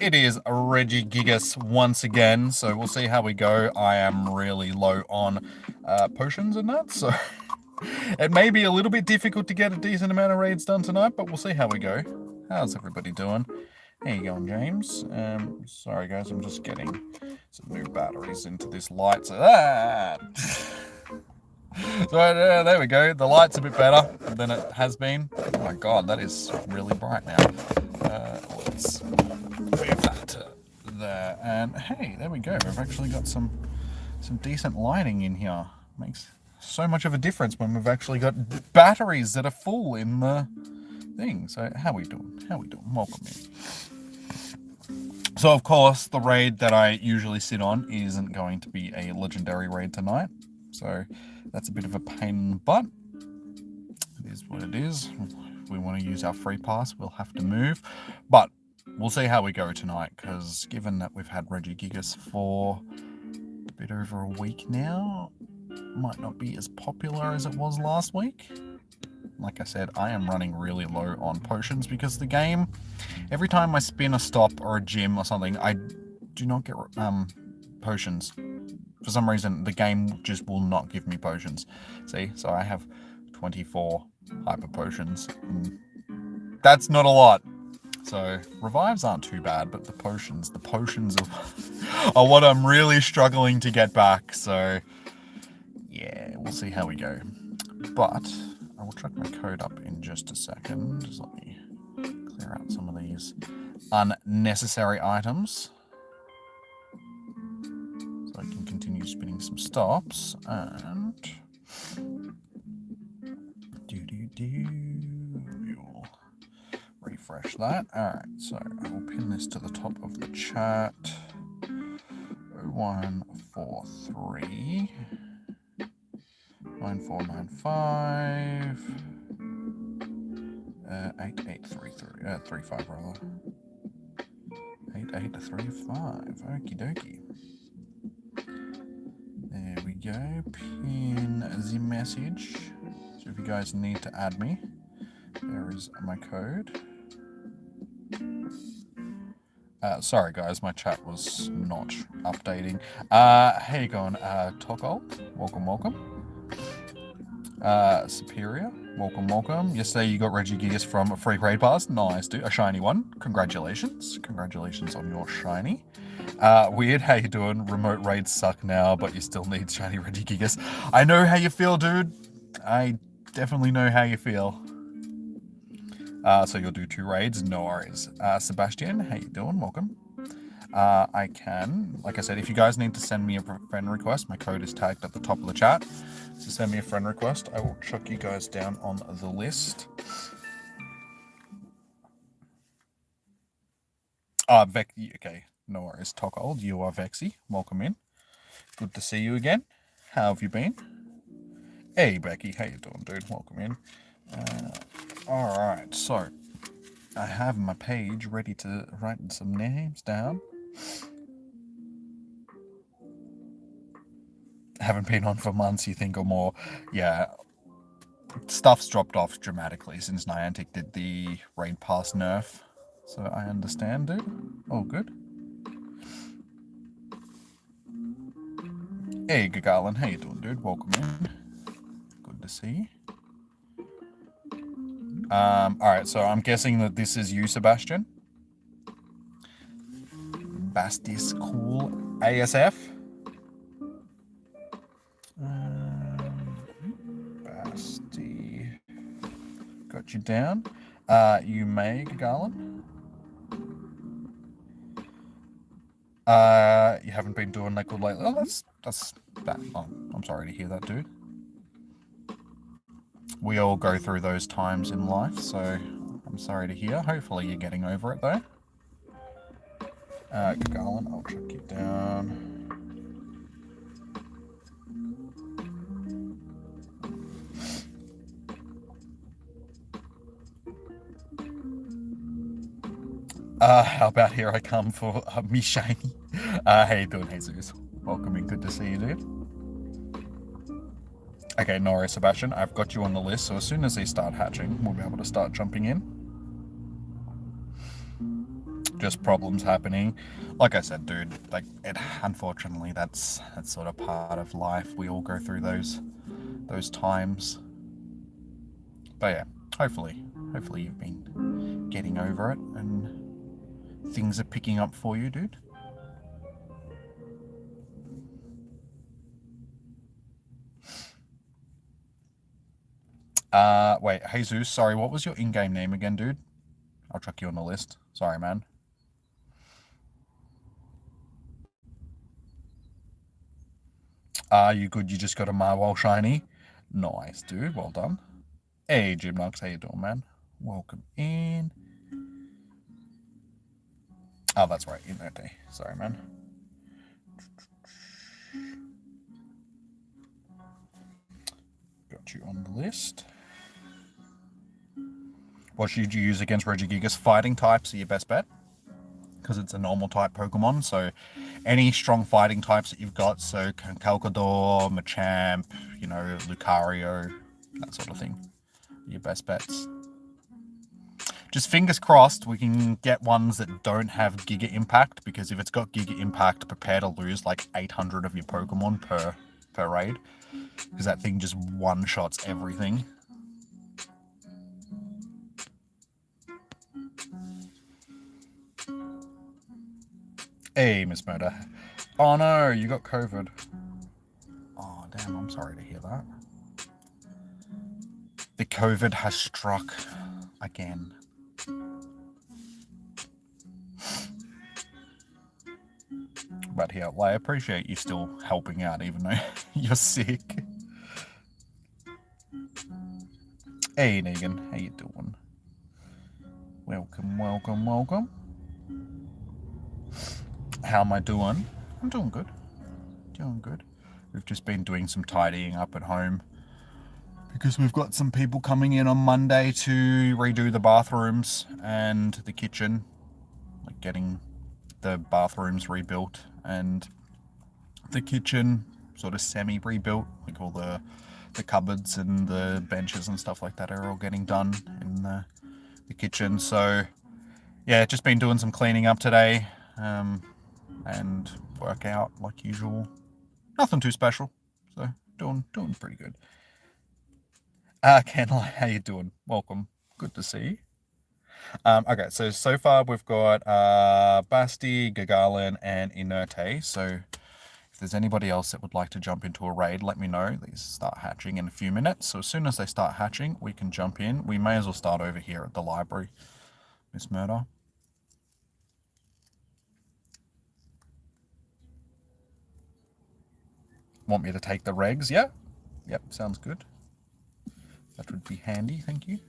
It is Regigigas once again, so we'll see how we go. I am really low on potions and that, so it may be a little bit difficult to get a decent amount of raids done tonight, but we'll see how we go. How's everybody doing? How you going, James? Sorry guys, I'm just getting some new batteries into this light. So, there we go. The light's a bit better than it has been. Oh my god, that is really bright now. Let's move that to there. And hey, there we go. We've actually got some decent lighting in here. Makes so much of a difference when we've actually got batteries that are full in the thing. So how we doing? How we doing? Welcome in. So of course, the raid that I usually sit on isn't going to be a legendary raid tonight. So that's a bit of a pain in the butt. It is what it is. If we want to use our free pass, we'll have to move. But we'll see how we go tonight, because given that we've had Regigigas for a bit over a week now, might not be as popular as it was last week. Like I said, I am running really low on potions because the game, every time I spin a stop or a gym or something, I do not get potions. For some reason, the game just will not give me potions. See, so I have 24 hyper potions. That's not a lot. So revives aren't too bad, but the potions are what I'm really struggling to get back. So yeah, we'll see how we go. But I will chuck my code up in just a second. Just let me clear out some of these unnecessary items, so I can continue spinning some stops. And we'll refresh that. Alright, so I will pin this to the top of the chat. 0143 9495 8833 35 rather. 8835. Okie dokie. There we go. Pin the message. So if you guys need to add me, there is my code. Sorry guys, my chat was not updating. How you going, Tokol? Welcome. Superior, welcome. Yesterday you got Regigigas from a free raid pass. Nice, dude. A shiny one. Congratulations on your shiny. Weird, how you doing? Remote raids suck now, but you still need shiny Regigigas. I know how you feel, dude. I definitely know how you feel. So you'll do 2 raids, no worries. Sebastian, how you doing? Welcome. I can, like I said, if you guys need to send me a friend request, my code is tagged at the top of the chat. So send me a friend request. I will chuck you guys down on the list. Vexy, okay, no worries. Tokold, you are Vexy. Welcome in. Good to see you again. How have you been? Hey, Becky, how you doing, dude? Welcome in. Alright, so I have my page ready to write some names down. Haven't been on for months, you think, or more. Yeah, stuff's dropped off dramatically since Niantic did the raid pass nerf. So I understand, dude. Oh, good. Hey, Gagalin, how you doing, dude? Welcome in. Good to see you. Alright, so I'm guessing that this is you, Sebastian. Bastis Cool ASF. Basti. Got you down. You may, Gagalin. You haven't been doing that good lately. Oh, that's that. Oh, I'm sorry to hear that, dude. We all go through those times in life, so I'm sorry to hear. Hopefully you're getting over it, though. Garland, I'll chuck you down. How about here I come for me shiny? How you doing, Jesus? Welcome in, good to see you, dude. Okay, no worries, Sebastian. I've got you on the list, so as soon as they start hatching, we'll be able to start jumping in. just problems happening. Like I said, dude, like unfortunately that's sort of part of life. We all go through those times. But yeah, hopefully you've been getting over it and things are picking up for you, dude. Wait, Jesus, sorry, what was your in-game name again, dude? I'll chuck you on the list. Sorry, man. You good? You just got a Marwell shiny? Nice, dude. Well done. Hey, Gymnox, how you doing, man? Welcome in. Oh, that's right, in that day. Sorry, man. Got you on the list. What should you use against Regigigas? Fighting types are your best bet, because it's a normal type Pokemon. So any strong fighting types that you've got, so Calcador, Machamp, you know, Lucario, that sort of thing, your best bets. Just fingers crossed we can get ones that don't have Giga Impact, because if it's got Giga Impact, prepare to lose like 800 of your Pokemon per raid, because that thing just one-shots everything. Hey, Miss Murder. Oh no, you got COVID. Oh damn, I'm sorry to hear that. The COVID has struck again. But yeah, well, I appreciate you still helping out even though you're sick. Hey Negan, how you doing? Welcome, welcome, welcome. How am I doing? I'm doing good. Doing good. We've just been doing some tidying up at home, because we've got some people coming in on Monday to redo the bathrooms and the kitchen, like getting the bathrooms rebuilt and the kitchen sort of semi-rebuilt, like all the cupboards and the benches and stuff like that are all getting done in the kitchen. So yeah, just been doing some cleaning up today, and workout like usual. Nothing too special, so doing pretty good. Ken, how you doing? Welcome. Good to see you. Okay, so far we've got Basti, Gagarin, and Inerte. So if there's anybody else that would like to jump into a raid, let me know. These start hatching in a few minutes. So as soon as they start hatching, we can jump in. We may as well start over here at the library, Miss Murder. Want me to take the regs? Yeah. Yep, sounds good. That would be handy, thank you.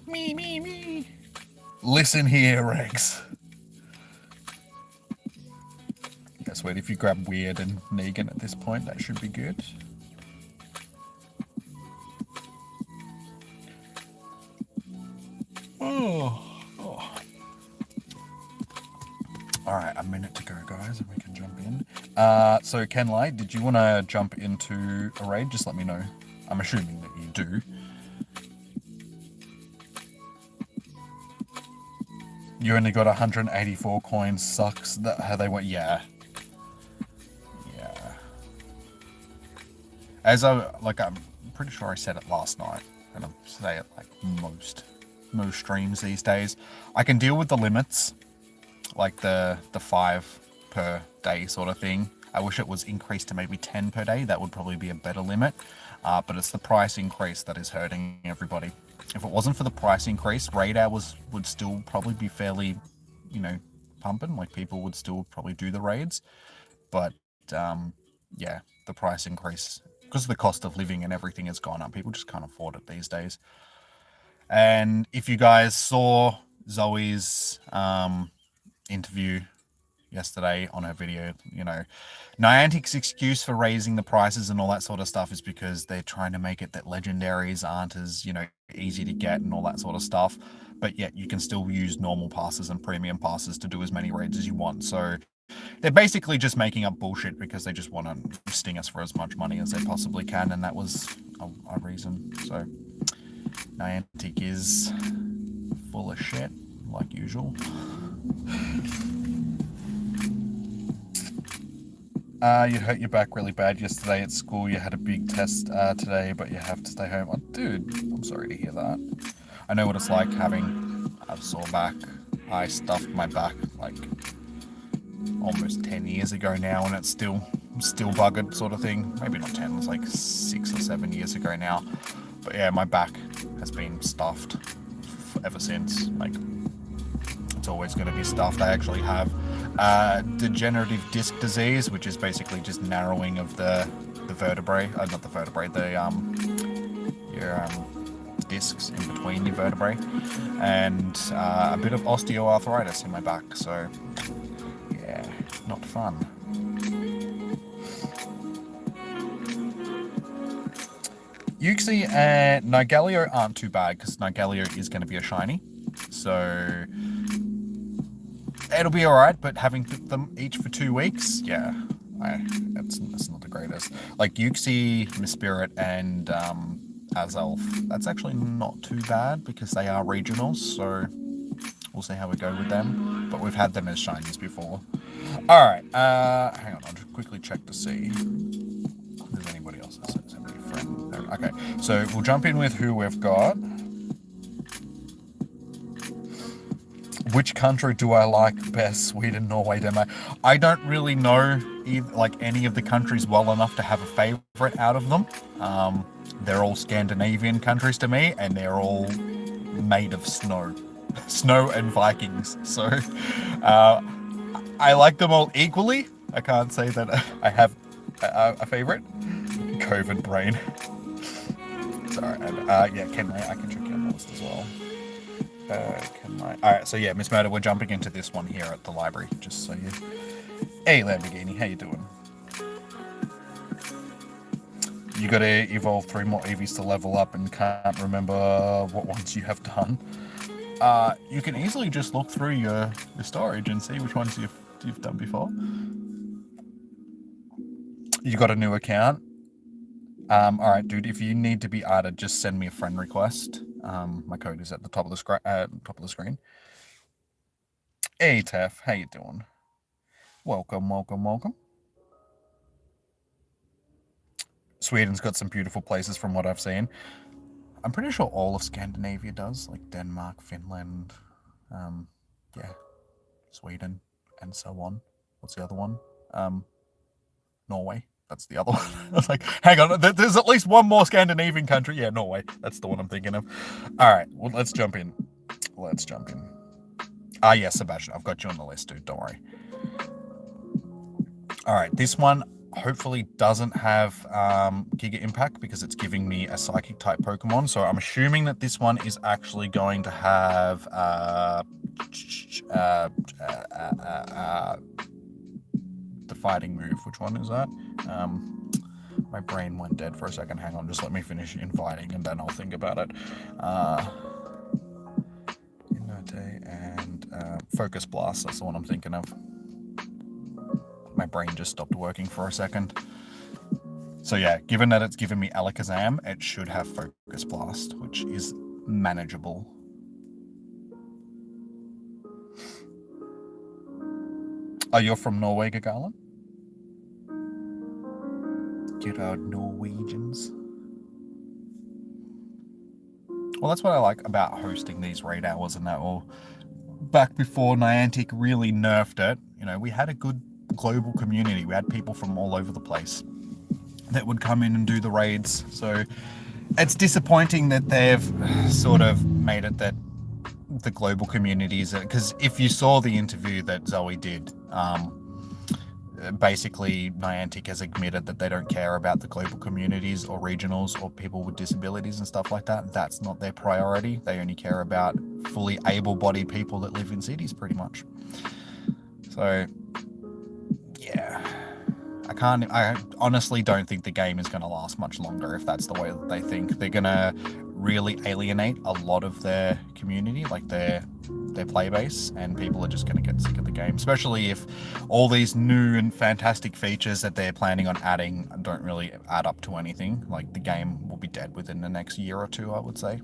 Me. Listen here, Rex. Guess what? If you grab Weird and Negan at this point, that should be good. Oh. Alright, a minute to go, guys, and we can jump in. So Kenlai, did you want to jump into a raid? Just let me know. I'm assuming that you do. You only got 184 coins. Sucks. That how they went. Yeah. As I'm pretty sure I said it last night, and I say it like most streams these days. I can deal with the limits, like the 5 per day sort of thing. I wish it was increased to maybe 10 per day. That would probably be a better limit. But it's the price increase that is hurting everybody. If it wasn't for the price increase, raid hours would still probably be fairly, pumping. Like people would still probably do the raids. But yeah, the price increase, because the cost of living and everything has gone up. People just can't afford it these days. And if you guys saw Zoe's interview yesterday on her video, Niantic's excuse for raising the prices and all that sort of stuff is because they're trying to make it that legendaries aren't as, easy to get and all that sort of stuff. But yet you can still use normal passes and premium passes to do as many raids as you want. So they're basically just making up bullshit because they just want to sting us for as much money as they possibly can, and that was a reason. So Niantic is full of shit, like usual. You hurt your back really bad yesterday at school. You had a big test today, but you have to stay home. Oh, dude, I'm sorry to hear that. I know what it's like having a sore back. I stuffed my back like almost 10 years ago now, and it's still buggered, sort of thing. Maybe not 10, it's like 6 or 7 years ago now. But yeah, my back has been stuffed ever since. Like, it's always going to be stuffed. I actually have degenerative disc disease, which is basically just narrowing of the vertebrae, not the vertebrae, your discs in between the vertebrae, and a bit of osteoarthritis in my back. So yeah, not fun. Uxie and Nigalio aren't too bad because Nigalio is going to be a shiny, so it'll be alright, but having picked them each for 2 weeks, yeah, that's not the greatest. Like Uxie, Mispirit, and Azelf, that's actually not too bad because they are regionals, so we'll see how we go with them. But we've had them as shinies before. Alright, hang on, I'll just quickly check to see if there's anybody else that says any friend. Okay, so we'll jump in with who we've got. Which country do I like best? Sweden, Norway, Denmark. I don't really know any of the countries well enough to have a favorite out of them. They're all Scandinavian countries to me, and they're all made of snow. Snow and Vikings. So I like them all equally. I can't say that I have a favorite. COVID brain. Sorry. And yeah, I can check your list as well. Alright, so yeah, Miss Murder, we're jumping into this one here at the library, just so you... Hey, Lamborghini, how you doing? You gotta evolve 3 more EVs to level up and can't remember what ones you have done. You can easily just look through your storage and see which ones you've done before. You got a new account? Alright, dude, if you need to be added, just send me a friend request. My code is at the top of the screen. Hey, Tef, how you doing? Welcome. Sweden's got some beautiful places from what I've seen. I'm pretty sure all of Scandinavia does, like Denmark, Finland, yeah, Sweden, and so on. What's the other one? Norway. That's the other one. I was like, hang on, there's at least one more Scandinavian country. Yeah, Norway. That's the one I'm thinking of. All right, well, let's jump in. Ah, yes, Sebastian, I've got you on the list, dude. Don't worry. All right, this one hopefully doesn't have Giga Impact because it's giving me a Psychic type Pokemon. So I'm assuming that this one is actually going to have the fighting move. Which one is that? My brain went dead for a second. Hang on, just let me finish inviting and then I'll think about it. Inerte and Focus Blast, that's the one I'm thinking of. My brain just stopped working for a second. So yeah, given that it's given me Alakazam, it should have Focus Blast, which is manageable. Oh, you're from Norway, Gagalan? Get out, Norwegians. Well, that's what I like about hosting these raid hours and that. Well, back before Niantic really nerfed it, you know, we had a good global community. We had people from all over the place that would come in and do the raids. So it's disappointing that they've sort of made it that the global communities, because if you saw the interview that Zoe did, basically Niantic has admitted that they don't care about the global communities or regionals or people with disabilities and stuff like that. That's not their priority. They only care about fully able-bodied people that live in cities, pretty much. So yeah, I honestly don't think the game is going to last much longer if that's the way that they think. They're going to really alienate a lot of their community, like their play base, and people are just going to get sick of the game, especially if all these new and fantastic features that they're planning on adding don't really add up to anything. Like, the game will be dead within the next year or two, I would say,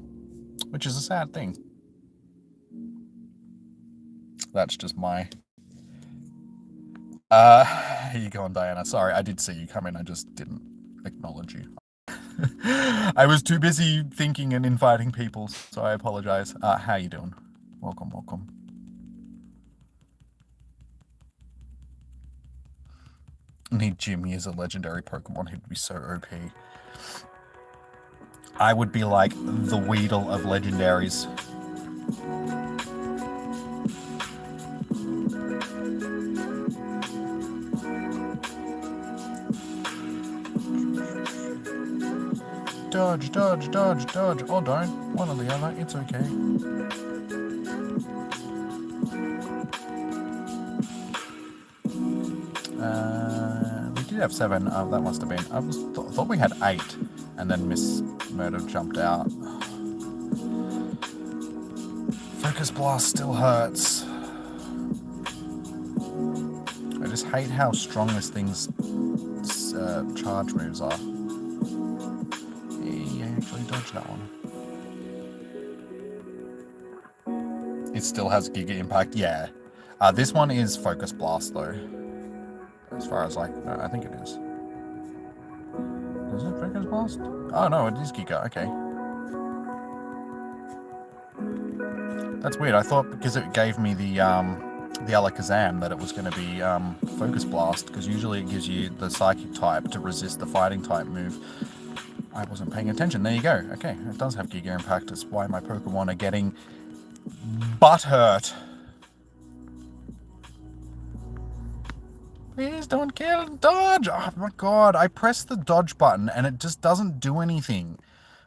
which is a sad thing. That's just my... How you going, Diana? Sorry, I did see you come in, I just didn't acknowledge you. I was too busy thinking and inviting people, so I apologize. How you doing? Welcome, welcome. Need Jimmy as a legendary Pokemon, he'd be so OP. I would be like the Weedle of legendaries. Dodge, dodge, dodge, dodge, or don't. One or the other, it's okay. We did have 7. That must have been. I thought we had 8, and then Miss Murder jumped out. Focus Blast still hurts. I just hate how strong this thing's charge moves are. Actually dodge that one. It still has Giga Impact, yeah. This one is Focus Blast though. As far as like, no, I think it is. Is it Focus Blast? Oh no, it is Giga, okay. That's weird, I thought because it gave me the Alakazam that it was going to be Focus Blast, because usually it gives you the Psychic type to resist the Fighting type move. I wasn't paying attention. There you go. Okay, it does have Giga Impact. That's why my Pokemon are getting butthurt. Please don't kill dodge. Oh my god, I pressed the dodge button and it just doesn't do anything.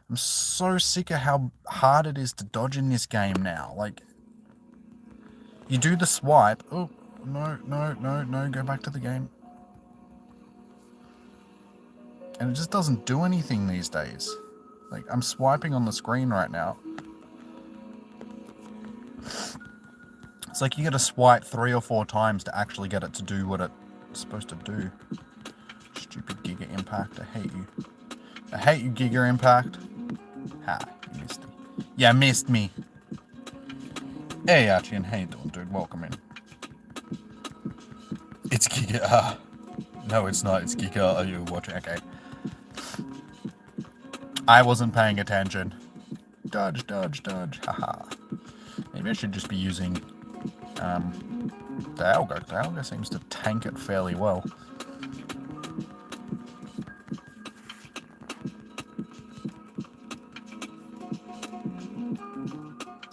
I'm so sick of how hard it is to dodge in this game now. Like, you do the swipe. Oh, no, no, no, no. Go back to the game. And it just doesn't do anything these days. Like, I'm swiping on the screen right now. It's like you gotta swipe 3 or 4 times to actually get it to do what it's supposed to do. Stupid Giga Impact, I hate you. I hate you, Giga Impact. Ha, you missed me. Yeah, missed me. Hey, Archie, how you doing, dude? Welcome in. It's Giga. No, it's not. It's Giga. Are you watching? Okay. I wasn't paying attention. Dodge, dodge, dodge. Haha. Maybe I should just be using the Algo. The Algo seems to tank it fairly well.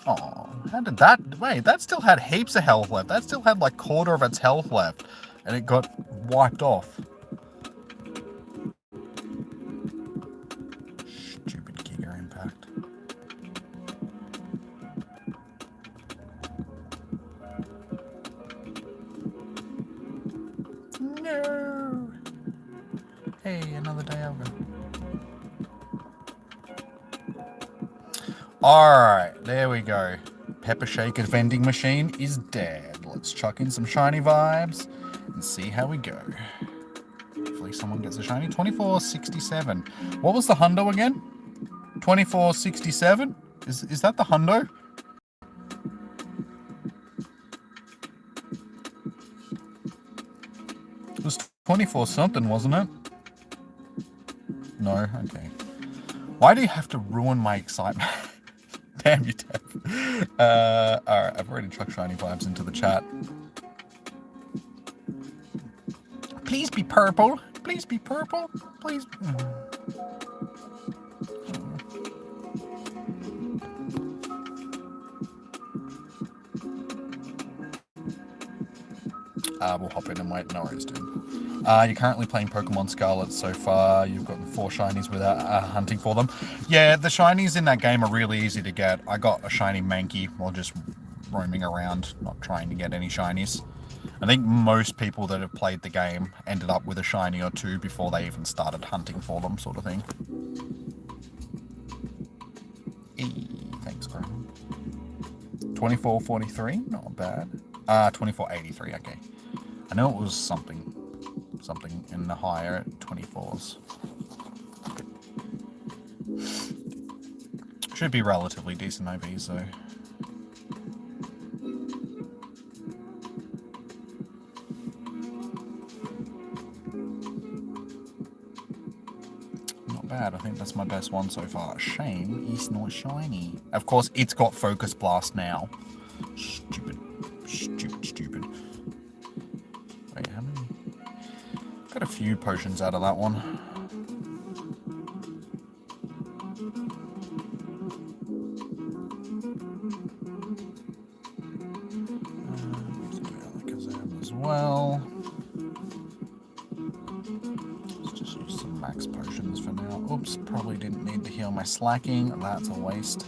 Oh, how did that... Wait, that still had heaps of health left. That still had like quarter of its health left. And it got wiped off. Stupid Giga Impact. No! Hey, another day over. Alright, there we go. Pepper Shaker vending machine is dead. Let's chuck in some shiny vibes and see how we go. Hopefully someone gets a shiny. 2467. What was the hundo again? 2467? Is that the hundo? It was 24 something, wasn't it? No? Okay. Why do you have to ruin my excitement? Damn you, Deb. Alright, I've already chucked shiny vibes into the chat. Please be purple. Please be purple. Please. We'll hop in and wait. No worries, dude. You're currently playing Pokemon Scarlet so far. You've gotten 4 shinies without hunting for them. Yeah, the shinies in that game are really easy to get. I got a shiny Mankey while just roaming around, not trying to get any shinies. I think most people that have played the game ended up with a shiny or two before they even started hunting for them, sort of thing. Thanks, Graham. 24.43, not bad. 24.83, okay. I know it was something in the higher 24s. Should be relatively decent IVs though. Not bad, I think that's my best one so far. Shame it's not shiny. Of course, it's got Focus Blast now. Stupid. Wait, how many? Got a few potions out of that one. As well. Let's just use some max potions for now. Oops, probably didn't need to heal my slacking. That's a waste.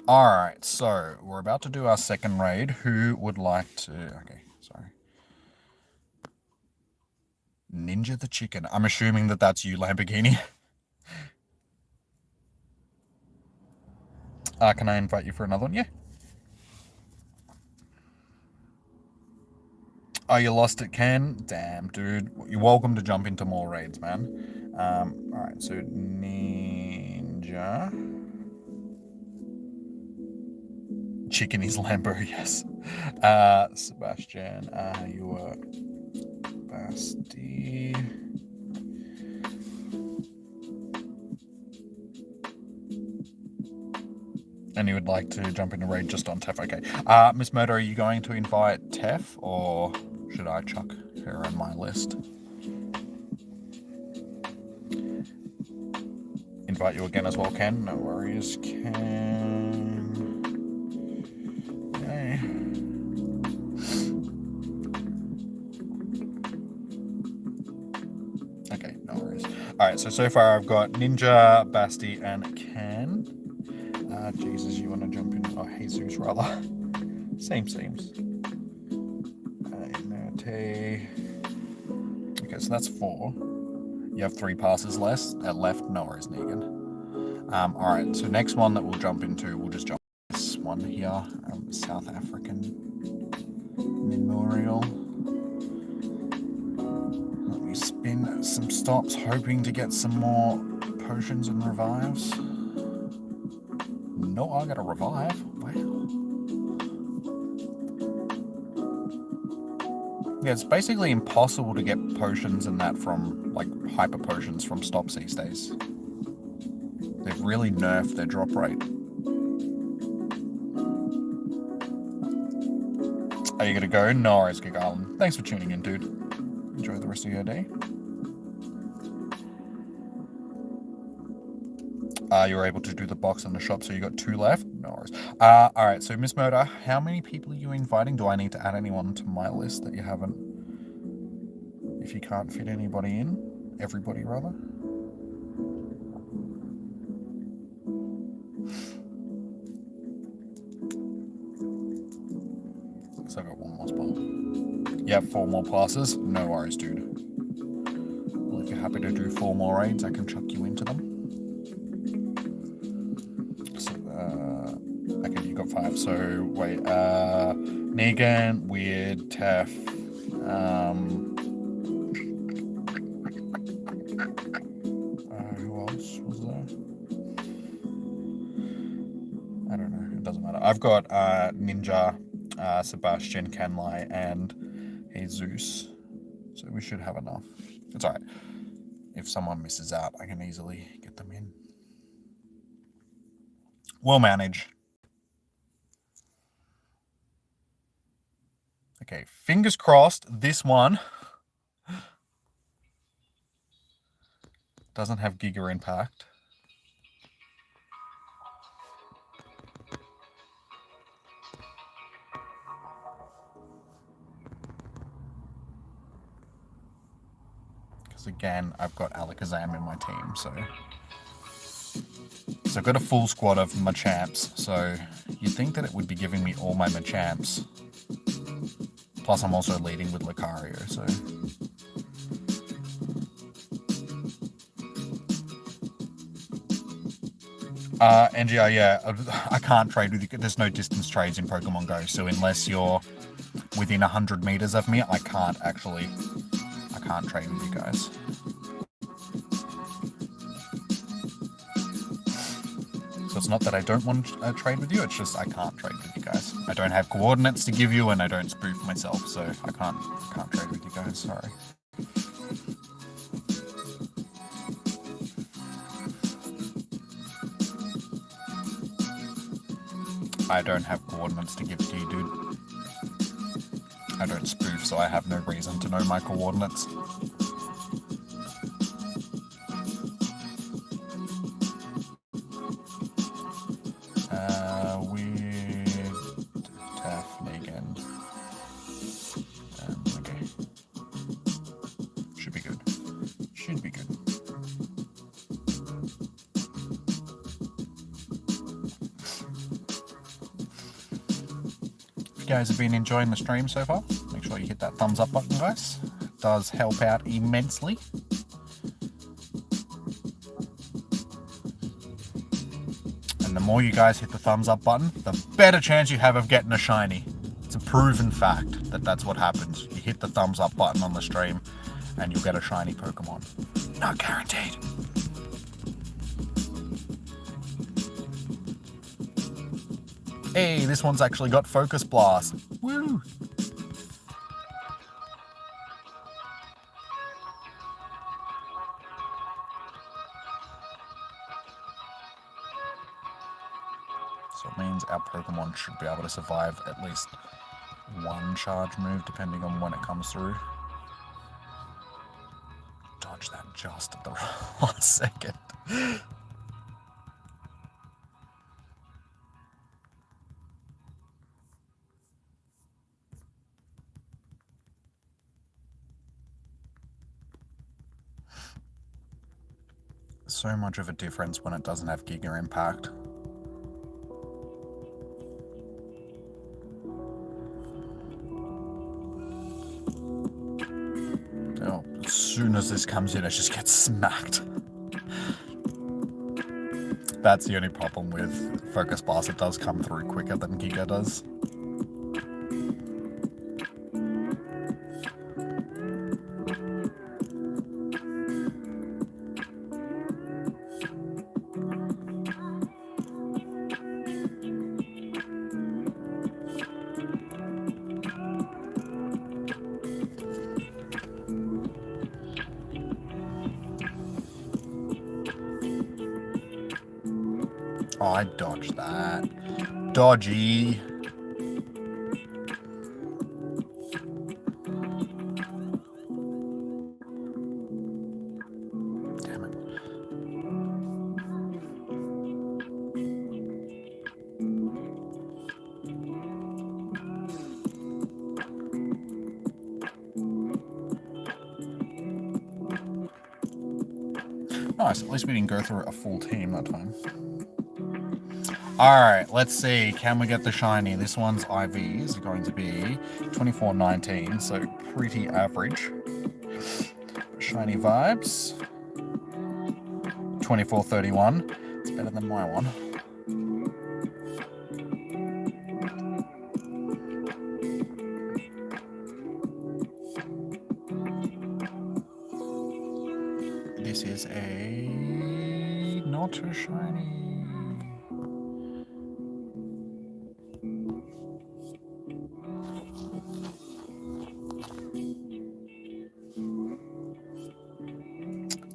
Alright, so we're about to do our second raid. Who would like to... Okay, sorry. Ninja the Chicken. I'm assuming that that's you, Lamborghini. Can I invite you for another one? Yeah. Oh, you lost it, Ken? Damn, dude. You're welcome to jump into more raids, man. Alright, so Ninja... Chicken is Lambo, yes. Sebastian, you are Basti. And you would like to jump in a raid just on Tef, okay. Miss Murder, are you going to invite Tef, or should I chuck her on my list? Invite you again as well, Ken. No worries, Ken. Okay. Okay, no worries. Alright, so far I've got Ninja, Basti, and Ken. Jesus, you want to jump in? Oh, Jesus, rather. Same seems. Inerte. Okay, so that's 4. You have 3 passes left. No worries, Negan. Alright, so next one that we'll jump into, we'll just jump this one here. South African Memorial. Let me spin some stops, hoping to get some more potions and revives. No, I got a revive. Wow. Yeah, it's basically impossible to get potions and that from, like, hyper potions from stops these days. They've really nerfed their drop rate. Are you gonna go? No worries, Gigalin. Thanks for tuning in, dude. Enjoy the rest of your day. You were able to do the box in the shop, so you got 2 left. No worries. Alright, so Miss Murder, how many people are you inviting? Do I need to add anyone to my list that you haven't? If you can't fit anybody in? Everybody, rather? So I got 1 more spot. You have 4 more passes? No worries, dude. Well, if you're happy to do 4 more raids, I can chuck you into them. Okay, you got 5. So wait, Negan, Weird, Tef, who else was there? I don't know. It doesn't matter. I've got Ninja, Sebastian, Canlai, and Jesus. So we should have enough. It's alright. If someone misses out, I can easily get them in. We'll manage. Okay, fingers crossed this one doesn't have Giga Impact. Because again, I've got Alakazam in my team, so... So I've got a full squad of Machamps, so you'd think that it would be giving me all my Machamps. Plus I'm also leading with Lucario, so... NGR, yeah, I can't trade with you. There's no distance trades in Pokemon Go, so unless you're within 100 meters of me, I can't trade with you guys. So it's not that I don't want to trade with you, it's just I can't trade with you guys. I don't have coordinates to give you and I don't spoof myself, so I can't trade with you guys, sorry. I don't have coordinates to give to you, dude. I don't spoof, so I have no reason to know my coordinates. Okay. Should be good. Should be good. If you guys have been enjoying the stream so far, make sure you hit that thumbs up button, guys. It does help out immensely. And the more you guys hit the thumbs up button, the better chance you have of getting a shiny. It's a proven fact that that's what happens. You hit the thumbs up button on the stream and you'll get a shiny Pokemon. Not guaranteed. Hey, this one's actually got Focus Blast. Woo! So it means our Pokemon should be able to survive at least one charge move depending on when it comes through. Dodge that just at the last second. So much of a difference when it doesn't have Giga Impact. Oh, as soon as this comes in, it just gets smacked. That's the only problem with Focus Blast. It does come through quicker than Giga does. Oh, I dodged that. Dodgy. Damn it. Nice, at least we didn't go through a full team that time. Alright, let's see. Can we get the shiny? This one's IVs are going to be 24.19, so pretty average. Shiny vibes. 24.31. It's better than my one. This is a not a shiny.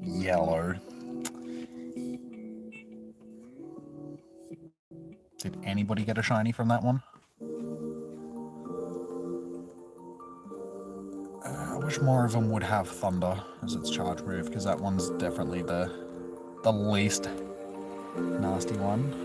Yellow. Did anybody get a shiny from that one? I wish more of them would have Thunder as its charge move, because that one's definitely the least nasty one.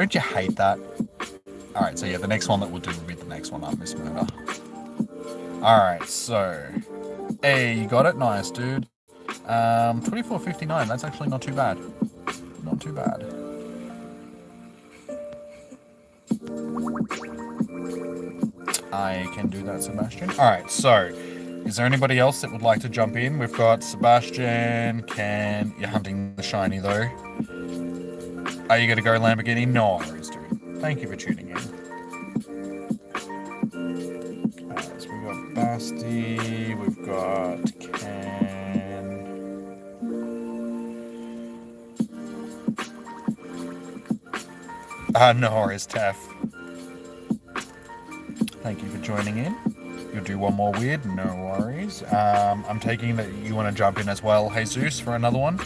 Don't you hate that? Alright, so yeah, the next one that we'll do will be the next one up, Miss Murder. Alright, so... Hey, you got it? Nice, dude. 24.59, that's actually not too bad. Not too bad. I can do that, Sebastian. Alright, so... Is there anybody else that would like to jump in? We've got Sebastian, Ken... You're hunting the shiny, though. Are you going to go Lamborghini? No worries, dude. Thank you for tuning in. Okay, so we've got Basti, we've got Ken. No worries, Taff. Thank you for joining in. You'll do one more weird, no worries. I'm taking that you want to jump in as well, Jesus, for another one.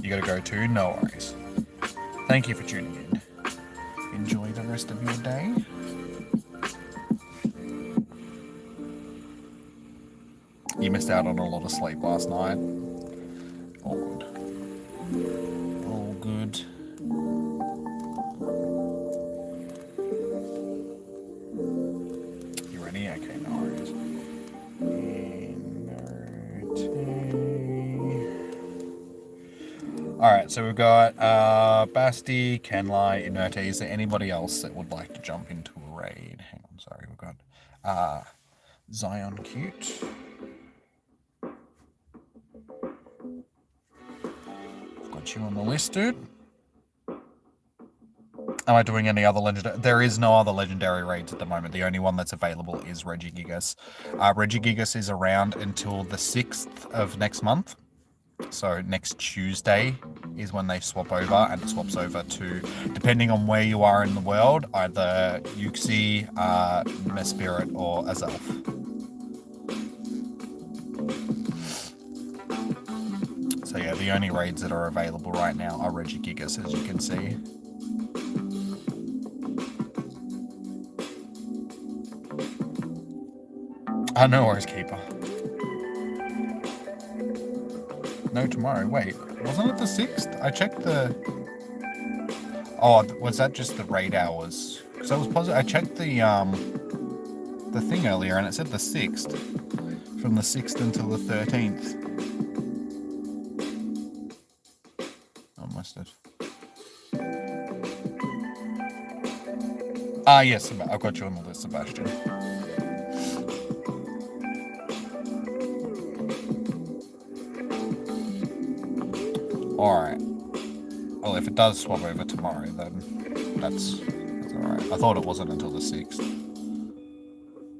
You got to go too, no worries. Thank you for tuning in. Enjoy the rest of your day. You missed out on a lot of sleep last night. All good. All good. You ready? Okay, no worries. Alright, so we've got Basti, Kenlai, Inerte. Is there anybody else that would like to jump into a raid? Hang on, sorry, we've got Zion Cute. I've got you on the list, dude. Am I doing any other legendary? There is no other legendary raids at the moment. The only one that's available is Regigigas. Regigigas is around until the 6th of next month. So next Tuesday is when they swap over, and it swaps over to, depending on where you are in the world, either Yuxi, Mespirit, or Azelf. So yeah, the only raids that are available right now are Regigigas, as you can see. No worries, Keeper. No, tomorrow. Wait, wasn't it the 6th? I checked the... Oh, was that just the raid hours? Because I was positive. I checked the thing earlier, and it said the 6th. From the 6th until the 13th. I must have. Yes, I've got you on the list, Sebastian. Alright. Well, if it does swap over tomorrow, then that's alright. I thought it wasn't until the 6th.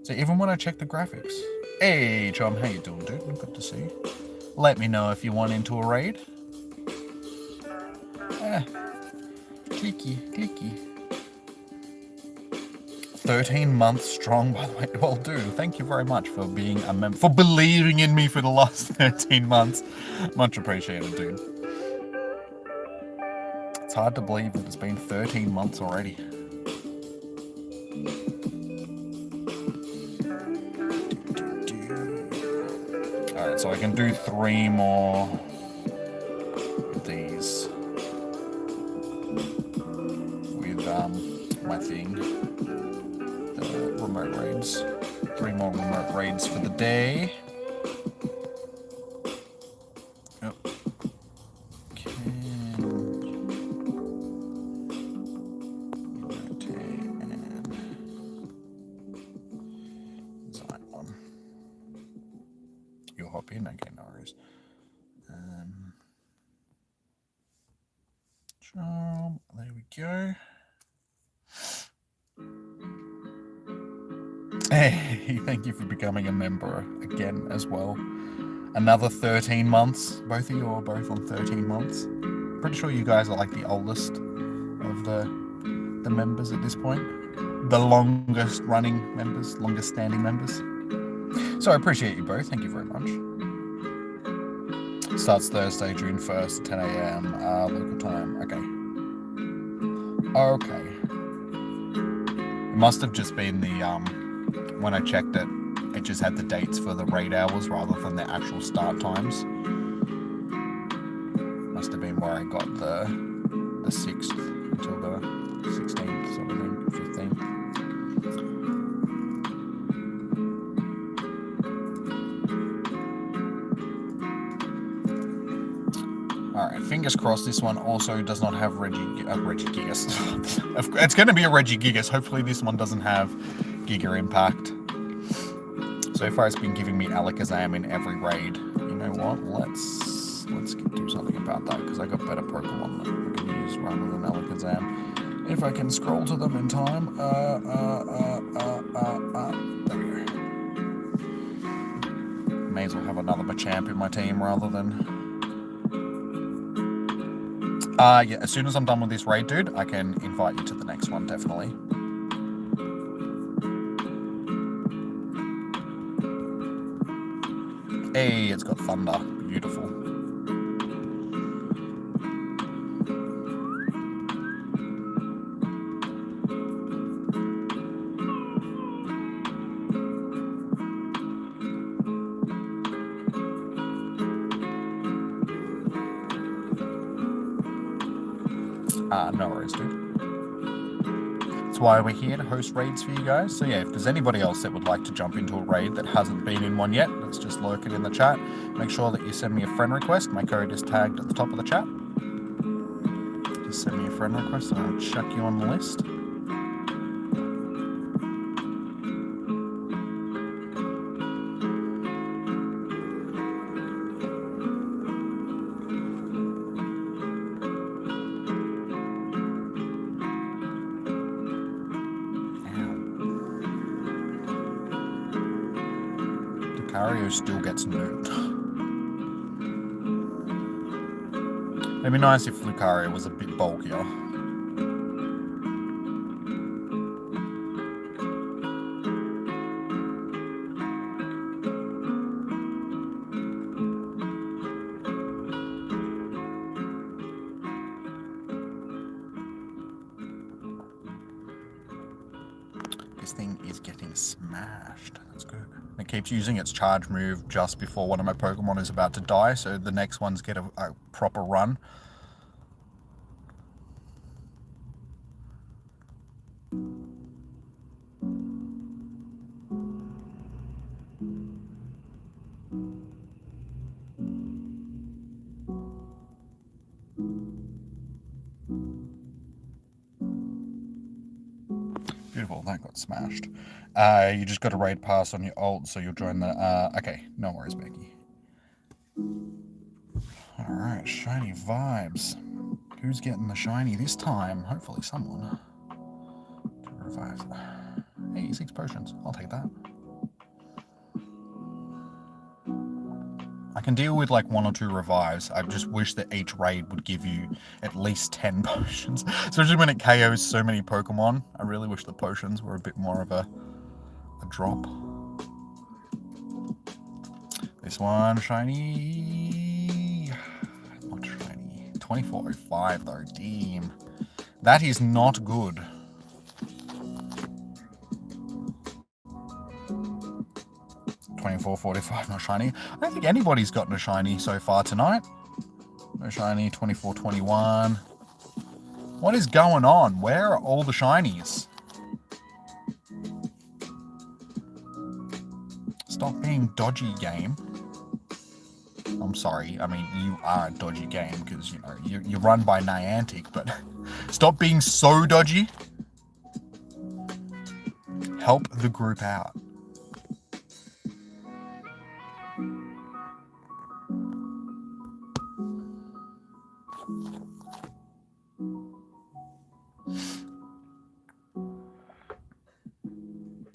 So even when I check the graphics. Hey, Chom, how you doing, dude? Good to see you. Let me know if you want into a raid. Clicky. 13 months strong, by the way. Well, dude, thank you very much for being a member, for believing in me for the last 13 months. Much appreciated, dude. It's hard to believe that it's been 13 months already. Alright, so I can do 3 more of these with my thing. The remote raids. 3 more remote raids for the day. Yep. Okay, no worries. There we go. Hey, thank you for becoming a member again as well. Another 13 months. Both of you are both on 13 months. Pretty sure you guys are like the oldest of the members at this point. The longest running members, longest standing members. So I appreciate you both. Thank you very much. Starts Thursday, June 1st, 10 a.m. Local time. Okay. It must have just been the, when I checked it, it just had the dates for the raid hours rather than the actual start times. Must have been where I got the 6th until the 16th, sort of thing, 15th. Alright, fingers crossed this one also does not have Regigigas. It's going to be a Regigigas. Hopefully this one doesn't have Giga Impact. So far it's been giving me Alakazam in every raid. You know what? Let's do something about that, because I got better Pokemon that I can use rather than Alakazam. If I can scroll to them in time. There we go. May as well have another Machamp in my team rather than... yeah, as soon as I'm done with this raid, dude, I can invite you to the next one, definitely. Hey, it's got Thunder. Beautiful. No worries, dude. That's why we're here, to host raids for you guys. So yeah, if there's anybody else that would like to jump into a raid that hasn't been in one yet, that's just lurking in the chat, make sure that you send me a friend request. My code is tagged at the top of the chat. Just send me a friend request and I'll chuck you on the list. Still gets nuked. It'd be nice if Lucario was a bit bulkier. This thing is getting smashed. That's good. It keeps using its charge move just before one of my Pokemon is about to die, so the next ones get a proper run. Beautiful, that got smashed. You just got a raid pass on your ult, so you'll join the... okay, no worries, Becky. Alright, shiny vibes. Who's getting the shiny this time? Hopefully someone. To revive. Hey, 6 potions. I'll take that. I can deal with like 1 or 2 revives. I just wish that each raid would give you at least 10 potions. Especially when it KOs so many Pokemon. I really wish the potions were a bit more of a drop. This one, shiny. Not shiny. 2405 though, damn. That is not good. $24.45, not shiny. I don't think anybody's gotten a shiny so far tonight. No shiny. $24.21. What is going on? Where are all the shinies? Stop being dodgy, game. I'm sorry. I mean, you are a dodgy game because, you know, you're run by Niantic, but stop being so dodgy. Help the group out.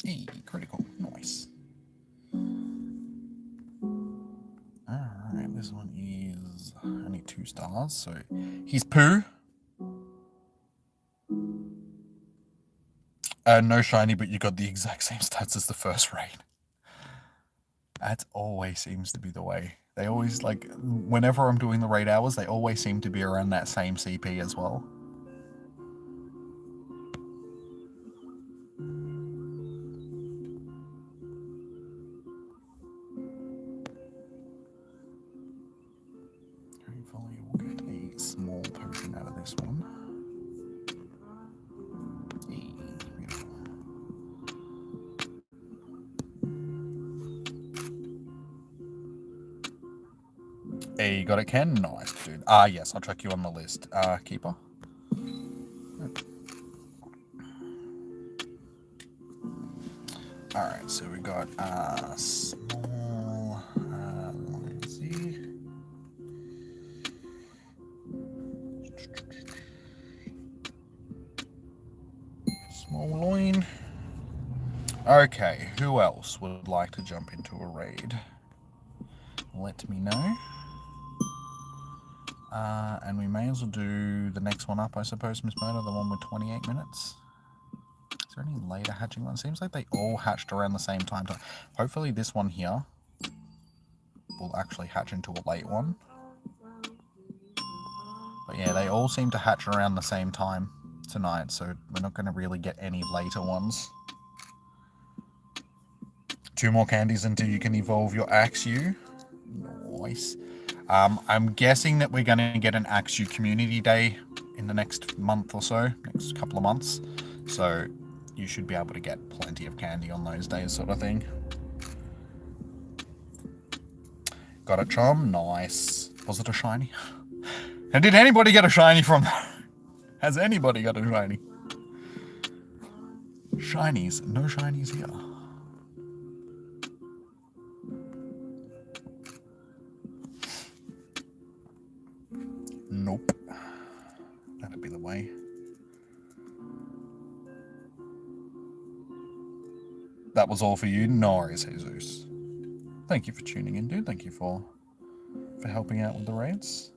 Hey, critical. Nice. Alright, this one is only 2 stars, so he's poo. No shiny, but you got the exact same stats as the first raid. That always seems to be the way. They always, like, whenever I'm doing the raid hours, they always seem to be around that same CP as well. Hopefully we'll get a small potion out of this one. Hey, you got it, Ken? Nice, dude. Yes, I'll track you on the list. Keeper. Alright, so we got, small, let's see. Small loin. Okay, who else would like to jump into a raid? Let me know. And we may as well do the next one up, I suppose, Miss Mona, the one with 28 minutes. Is there any later hatching ones? Seems like they all hatched around the same time. Hopefully this one here will actually hatch into a late one. But yeah, they all seem to hatch around the same time tonight, so we're not going to really get any later ones. 2 more candies until you can evolve your Axew. Nice. I'm guessing that we're going to get an Axew community day in the next month or so, next couple of months. So you should be able to get plenty of candy on those days, sort of thing. Got a Chom? Nice. Was it a shiny? And did anybody get a shiny from that? Has anybody got a shiny? Shinies. No shinies here. Nope. That'd be the way. That was all for you. No worries, Jesus. Thank you for tuning in, dude. Thank you for helping out with the raids.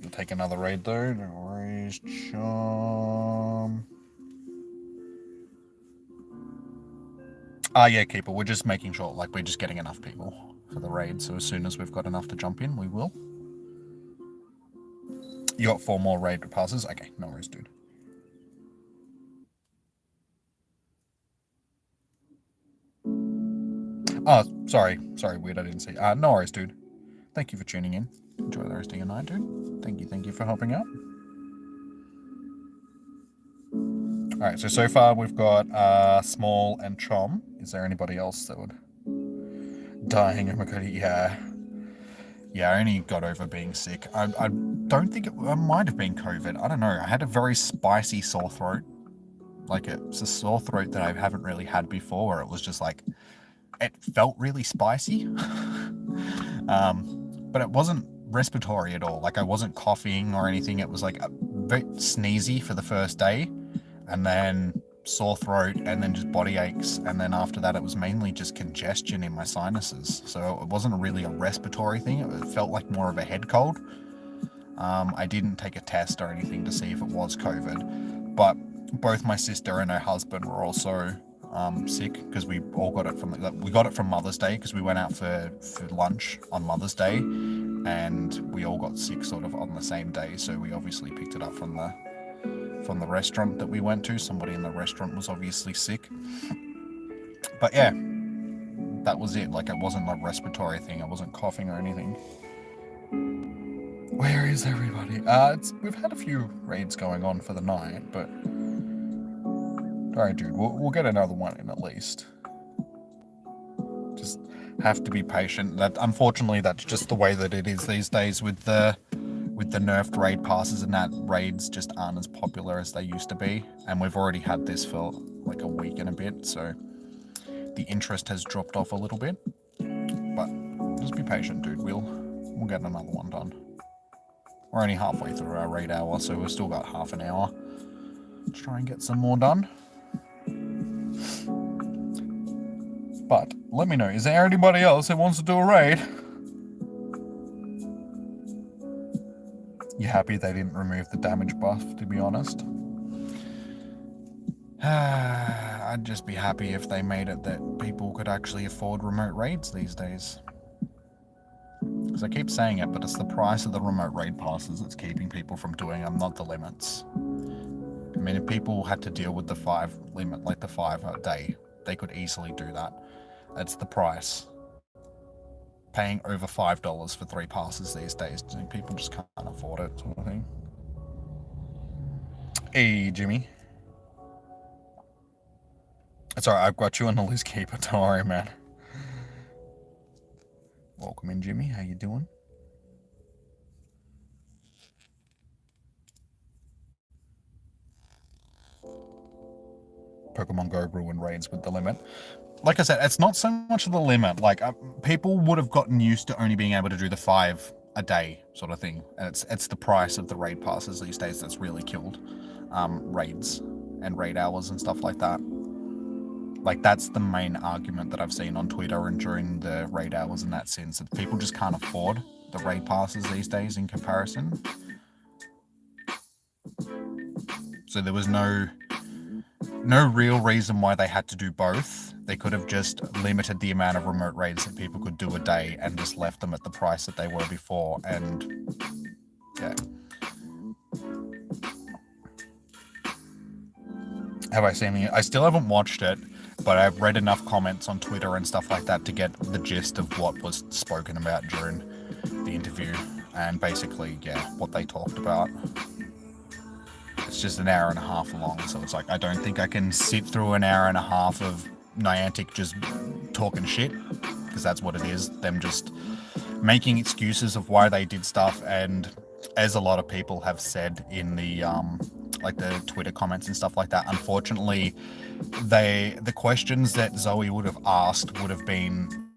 You'll take another raid though. No worries, chum. Yeah, Keeper. We're just making sure, like, we're just getting enough people for the raid. So as soon as we've got enough to jump in, we will. You got 4 more raid passes? Okay, no worries, dude. Oh, sorry, weird, I didn't see. No worries, dude. Thank you for tuning in. Enjoy the rest of your night, dude. Thank you for helping out. Alright, so far we've got Small and Chom. Is there anybody else that would... Dying, oh my god, yeah. Yeah, I only got over being sick. I don't think it might have been COVID. I don't know. I had a very spicy sore throat. Like, it's a sore throat that I haven't really had before, where it was just like... It felt really spicy. But it wasn't respiratory at all. Like, I wasn't coughing or anything. It was like a bit sneezy for the first day, and then sore throat, and then just body aches, and then after that it was mainly just congestion in my sinuses. So it wasn't really a respiratory thing. It felt like more of a head cold. I didn't take a test or anything to see if it was COVID, but both my sister and her husband were also sick, because we all got it from Mother's Day, because we went out for lunch on Mother's Day, and we all got sick sort of on the same day. So we obviously picked it up from the restaurant that we went to. Somebody in the restaurant was obviously sick. But yeah, that was it. Like, it wasn't a respiratory thing. I wasn't coughing or anything. Where is everybody? We've had a few raids going on for the night, but alright, dude, we'll get another one in at least. Just have to be patient. Unfortunately, that's just the way that it is these days with the nerfed raid passes, and that raids just aren't as popular as they used to be. And we've already had this for like a week and a bit, so the interest has dropped off a little bit. But just be patient, dude. We'll get another one done. We're only halfway through our raid hour, so we've still got half an hour. Let's try and get some more done. But let me know, is there anybody else who wants to do a raid? You happy they didn't remove the damage buff, to be honest? I'd just be happy if they made it that people could actually afford remote raids these days. Because I keep saying it, but it's the price of the remote raid passes that's keeping people from doing them, not the limits. I mean, if people had to deal with the 5 limit, like the 5 a day, they could easily do that. That's the price. Paying over $5 for 3 passes these days, people just can't afford it, sort of thing. Hey, Jimmy. It's alright, I've got you on the list, Keeper. Don't worry, man. Welcome in, Jimmy. How you doing? Pokemon Go ruin raids with the limit. Like I said, it's not so much of the limit. Like people would have gotten used to only being able to do the 5 a day sort of thing. And it's the price of the raid passes these days that's really killed raids and raid hours and stuff like that. Like that's the main argument that I've seen on Twitter and during the raid hours in that sense, that people just can't afford the raid passes these days in comparison. So there was no real reason why they had to do both. They could have just limited the amount of remote raids that people could do a day and just left them at the price that they were before. And yeah. Have I seen it? I still haven't watched it, but I've read enough comments on Twitter and stuff like that to get the gist of what was spoken about during the interview. And basically, yeah, what they talked about. It's just an hour and a half long, so it's like I don't think I can sit through an hour and a half of Niantic just talking shit, because that's what it is, them just making excuses of why they did stuff. And as a lot of people have said in the like the Twitter comments and stuff like that, unfortunately the questions that Zoe would have asked would have been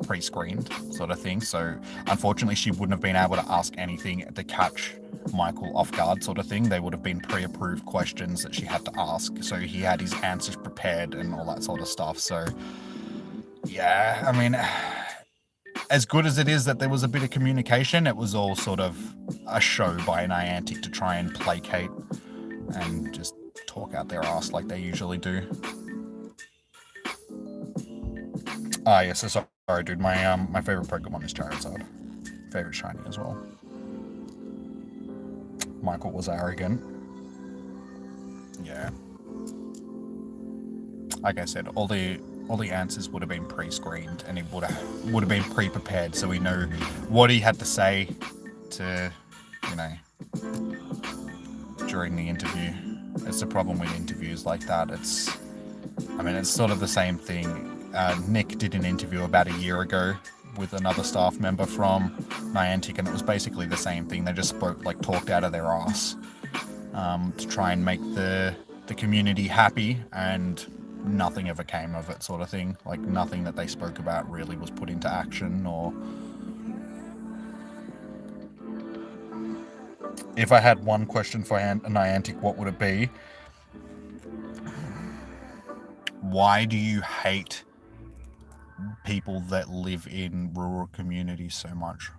pre-screened sort of thing, so unfortunately she wouldn't have been able to ask anything to catch Michael off guard sort of thing. They would have been pre-approved questions that she had to ask, so he had his answers prepared and all that sort of stuff. So yeah, I mean, as good as it is that there was a bit of communication, it was all sort of a show by Niantic to try and placate and just talk out their ass like they usually do. Yes, so sorry dude, my favorite Pokemon is Charizard. Favorite shiny as well. Michael was arrogant. Yeah. Like I said, all the answers would have been pre-screened, and it would have been pre-prepared, so we know what he had to say to, you know, during the interview. It's the problem with interviews like that. It's sort of the same thing. Nick did an interview about a year ago with another staff member from Niantic, and it was basically the same thing. They just talked out of their ass to try and make the community happy, and nothing ever came of it sort of thing. Like nothing that they spoke about really was put into action. Or if I had one question for Niantic, what would it be? Why do you hate people that live in rural communities so much?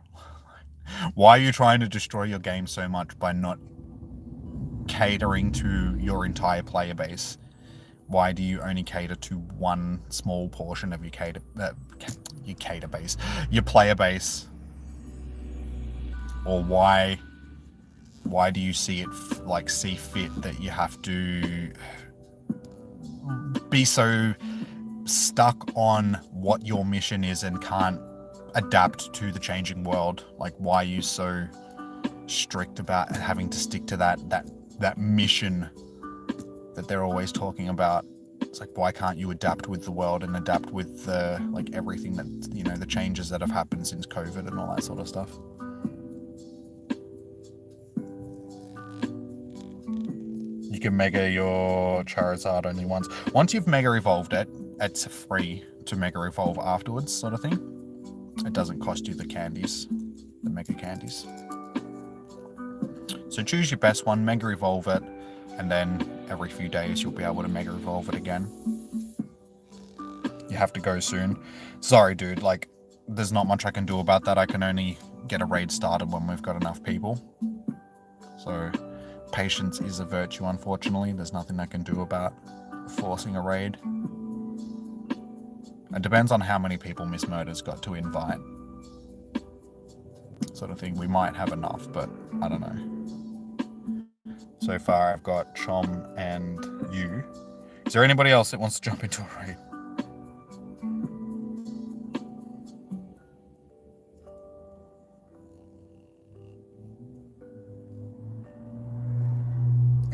Why are you trying to destroy your game so much by not catering to your entire player base? Why do you only cater to one small portion of your player base? Or why do you see fit that you have to be so stuck on what your mission is and can't adapt to the changing world? Like, why are you so strict about having to stick to that mission that they're always talking about? It's like, why can't you adapt with the world and adapt with everything that, you know, the changes that have happened since COVID and all that sort of stuff? You can Mega your Charizard only once. Once you've Mega Evolved it, it's free to Mega Evolve afterwards, sort of thing. It doesn't cost you the candies, the Mega candies. So choose your best one, Mega Evolve it, and then every few days you'll be able to Mega Evolve it again. You have to go soon. Sorry, dude, there's not much I can do about that. I can only get a raid started when we've got enough people. So patience is a virtue, unfortunately. There's nothing I can do about forcing a raid. It depends on how many people Miss Murder's got to invite. Sort of thing. We might have enough, but I don't know. So far I've got Chom and you. Is there anybody else that wants to jump into a raid?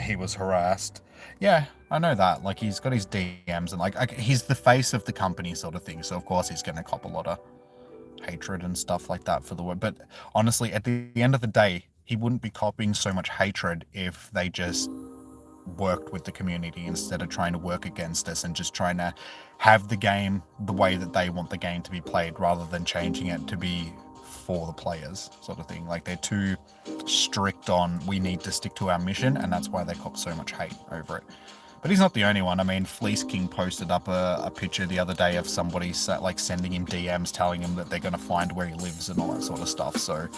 He was harassed. Yeah, I know that. He's got his DMs and he's the face of the company sort of thing. So of course he's going to cop a lot of hatred and stuff like that for the word. But honestly, at the end of the day, he wouldn't be copying so much hatred if they just worked with the community instead of trying to work against us and just trying to have the game the way that they want the game to be played rather than changing it to be for the players, sort of thing. Like, they're too strict on, we need to stick to our mission, and that's why they cop so much hate over it. But he's not the only one. I mean, Fleece King posted up a picture the other day of somebody like sending him DMs telling him that they're going to find where he lives and all that sort of stuff. So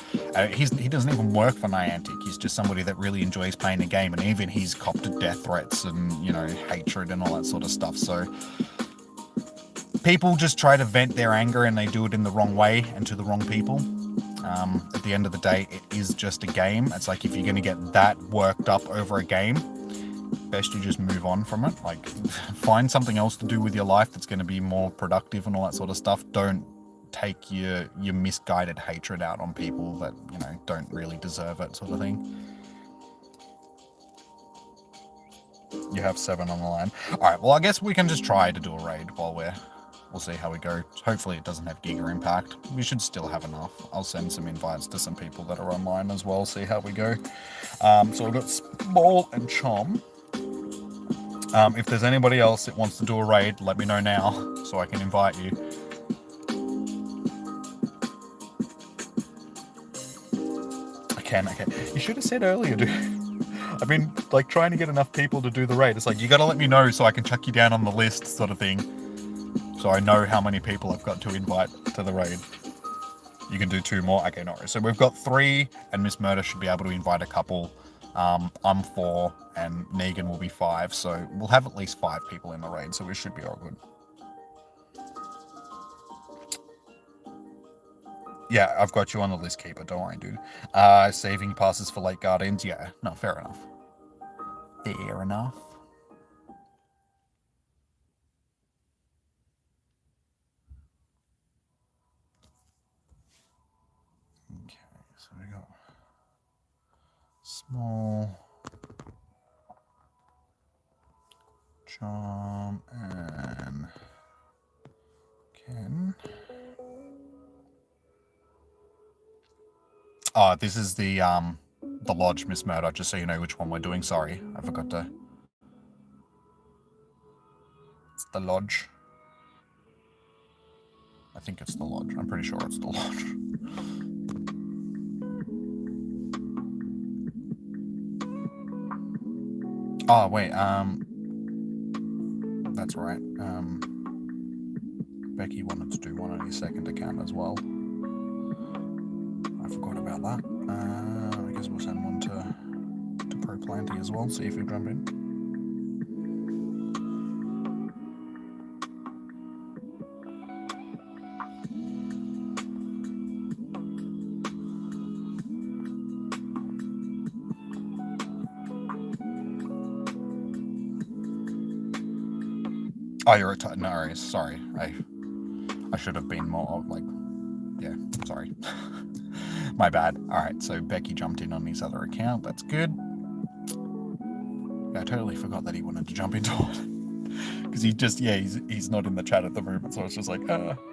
he doesn't even work for Niantic. He's just somebody that really enjoys playing the game, and even he's copped death threats and, you know, hatred and all that sort of stuff. So people just try to vent their anger, and they do it in the wrong way and to the wrong people. At the end of the day, it is just a game. It's like, if you're going to get that worked up over a game, best you just move on from it. Like, find something else to do with your life that's going to be more productive and all that sort of stuff. Don't take your misguided hatred out on people that, you know, don't really deserve it, sort of thing. You have 7 on the line. Alright, well, I guess we can just try to do a raid while we'll see how we go. Hopefully it doesn't have Giga Impact. We should still have enough. I'll send some invites to some people that are online as well, see how we go. So we've got Small and Chom. If there's anybody else that wants to do a raid, let me know now so I can invite you. I can, okay. You should have said earlier, dude. I've been, like, trying to get enough people to do the raid. It's like, you gotta let me know so I can chuck you down on the list, sort of thing. So I know how many people I've got to invite to the raid. You can do 2 more? Okay, no worries. So we've got 3, and Miss Murder should be able to invite a couple. I'm 4, and Negan will be 5. So we'll have at least 5 people in the raid, so we should be all good. Yeah, I've got you on the list, Keeper. Don't worry, dude. Saving passes for late Guardians. Yeah, no, fair enough. Fair enough. Okay, so we got Small, Charm, and Ken. Oh, this is the Lodge, Miss Murder, just so you know which one we're doing. Sorry, I forgot to... It's the Lodge. I think it's the Lodge. I'm pretty sure it's the Lodge. Oh, wait, that's right. Becky wanted to do one on his second account as well. I forgot about that. I guess we'll send one to Pro Planty as well, see if he'll jump in. Oh, you're a no worries. Sorry. I should have been more, like, yeah, sorry. My bad. Alright, so Becky jumped in on his other account. That's good. I totally forgot that he wanted to jump into it. Because he just, yeah, he's not in the chat at the moment, so it's just like,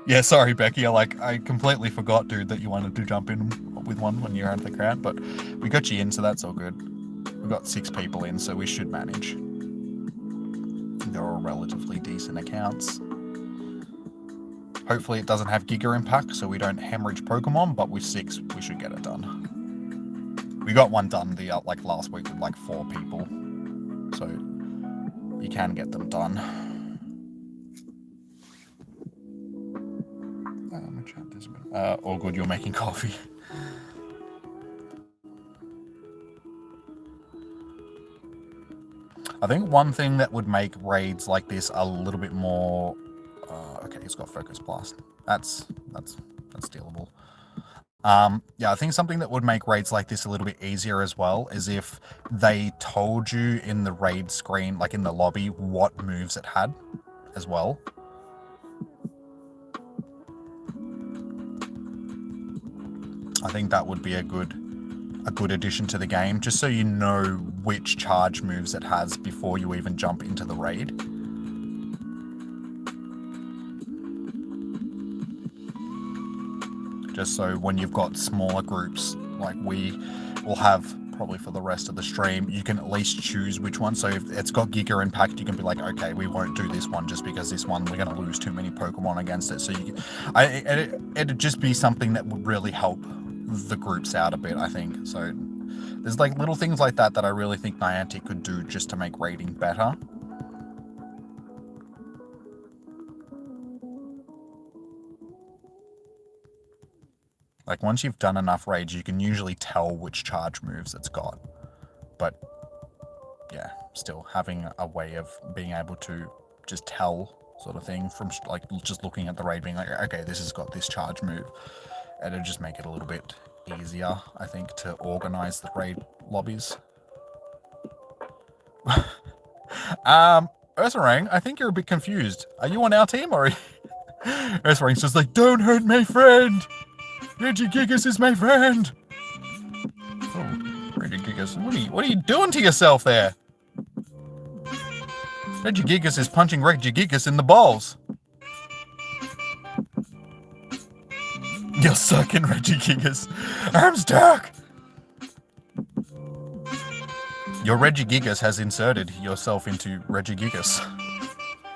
yeah, sorry, Becky. I completely forgot, dude, that you wanted to jump in with one when you're at the crowd, but we got you in, so that's all good. We've got 6 people in, so we should manage. They're all relatively decent accounts. Hopefully it doesn't have Giga Impact, so we don't hemorrhage Pokemon, but with 6, we should get it done. We got one done like last week with like 4 people, so you can get them done. All good, you're making coffee. I think one thing that would make raids like this a little bit more... okay, he's got Focus Blast. That's dealable. Yeah, I think something that would make raids like this a little bit easier as well is if they told you in the raid screen, like in the lobby, what moves it had as well. I think that would be a good addition to the game, just so you know which charge moves it has before you even jump into the raid. Just so when you've got smaller groups, like we will have probably for the rest of the stream, you can at least choose which one. So if it's got Giga Impact, you can be like, okay, we won't do this one just because this one, we're going to lose too many Pokemon against it. So it'd just be something that would really help the groups out a bit, I think. So there's like little things like that that I really think Niantic could do just to make raiding better. Like, once you've done enough raids, you can usually tell which charge moves it's got. But, yeah, still having a way of being able to just tell sort of thing from, like, just looking at the raid being like, okay, this has got this charge move. And it'll just make it a little bit easier, I think, to organize the raid lobbies. Ursaring, I think you're a bit confused. Are you on our team, or... Ursaring's just like, don't hurt my friend! Regigigas is my friend! Oh, Regigigas, what are you doing to yourself there? Regigigas is punching Regigigas in the balls. You're sucking, Regigigas. I'm stuck! Your Regigigas has inserted yourself into Regigigas.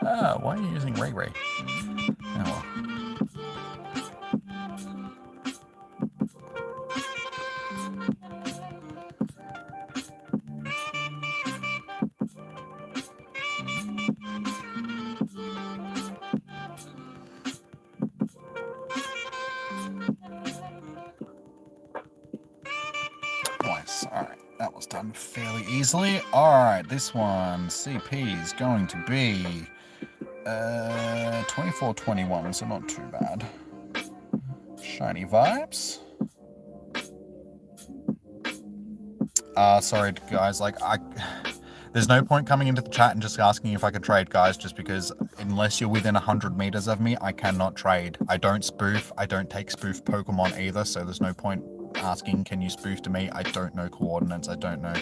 Ah, why are you using Ray Ray? Oh well. Nice. Alright, that was done fairly easily. Alright, this one, CP is going to be 24-21, so not too bad. Shiny vibes. Sorry guys, like there's no point coming into the chat and just asking if I could trade, guys, just because unless you're within 100 meters of me, I cannot trade. I don't spoof, I don't take spoof Pokemon either, so there's no point asking, can you spoof to me? I don't know coordinates, I don't know.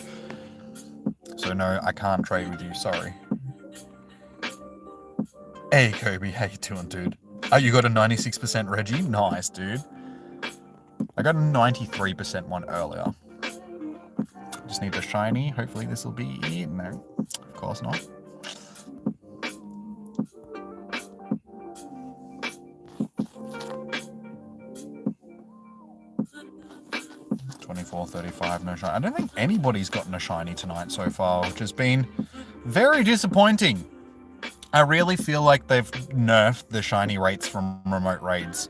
So no, I can't trade with you, sorry. Hey Kobe, how you doing, dude? Oh, you got a 96% Reggie? Nice, dude. I got a 93% one earlier. Just need the shiny. Hopefully this will be it. No, of course not. $24.35, no shiny. I don't think anybody's gotten a shiny tonight so far, which has been very disappointing. I really feel like they've nerfed the shiny rates from remote raids.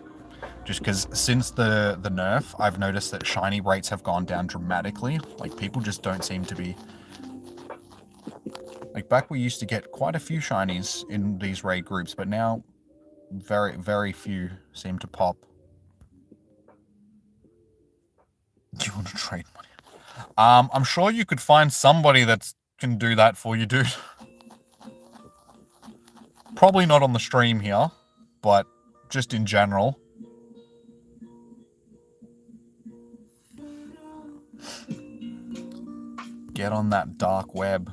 Just because since the nerf, I've noticed that shiny rates have gone down dramatically. Like, people just don't seem to be... Like, back we used to get quite a few shinies in these raid groups, but now very, very few seem to pop. Do you want to trade money? I'm sure you could find somebody that can do that for you, dude. Probably not on the stream here, but just in general. Get on that dark web.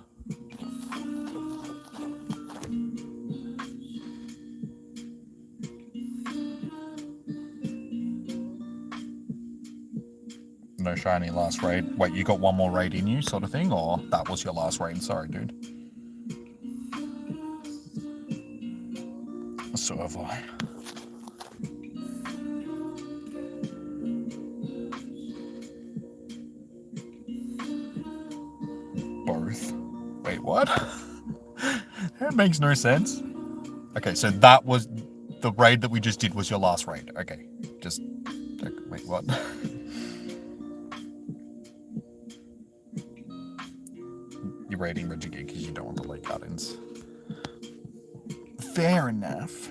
No shiny last raid. Wait, you got one more raid in you sort of thing? Or that was your last raid? Sorry, dude. So have I. Both. Wait, what? That makes no sense. Okay, so that was the raid that we just did was your last raid. Okay, just... Wait, what? You're raiding Regigigas because you don't want the late cut-ins. Fair enough.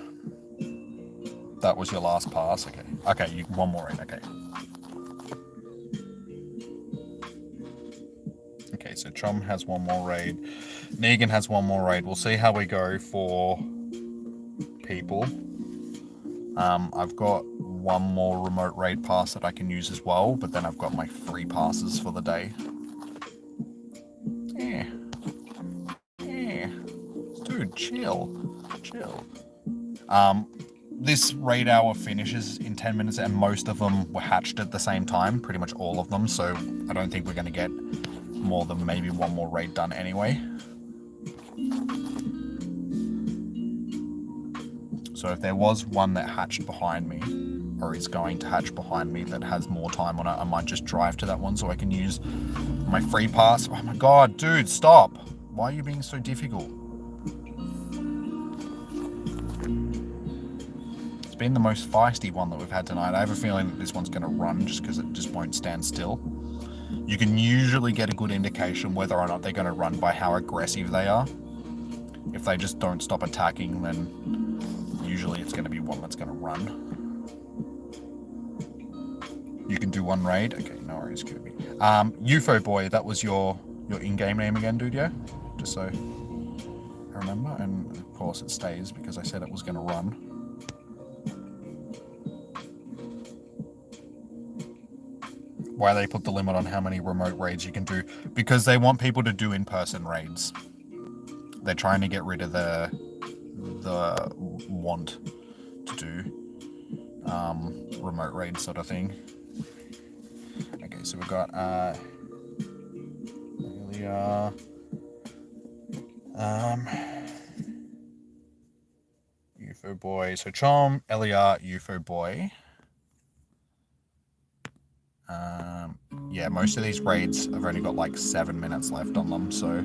That was your last pass? Okay. Okay, you one more in, okay. Okay, so Chom has one more raid. Negan has one more raid. We'll see how we go for people. I've got one more remote raid pass that I can use as well, but then I've got my free passes for the day. Yeah. Yeah. Dude, chill. Chill. this raid hour finishes in 10 minutes, and most of them were hatched at the same time, pretty much all of them, so I don't think we're going to get more than maybe one more raid done anyway. So if there was one that hatched behind me, or is going to hatch behind me, that has more time on it, I might just drive to that one so I can use my free pass. Oh my god, dude, stop! Why are you being so difficult? It's been the most feisty one that we've had tonight. I have a feeling that this one's going to run just because it just won't stand still. You can usually get a good indication whether or not they're going to run by how aggressive they are. If they just don't stop attacking, then usually it's going to be one that's going to run. You can do one raid. Okay, no worries, Kirby. UFO Boy, that was your in-game name again, dude, yeah? Just so I remember. And of course it stays because I said it was going to run. Why they put the limit on how many remote raids you can do? Because they want people to do in-person raids. They're trying to get rid of the want to do remote raid sort of thing. Okay, so we've got Elia, UFO Boy. So Chom, Elia, UFO Boy. Yeah, most of these raids have only got like 7 minutes left on them, so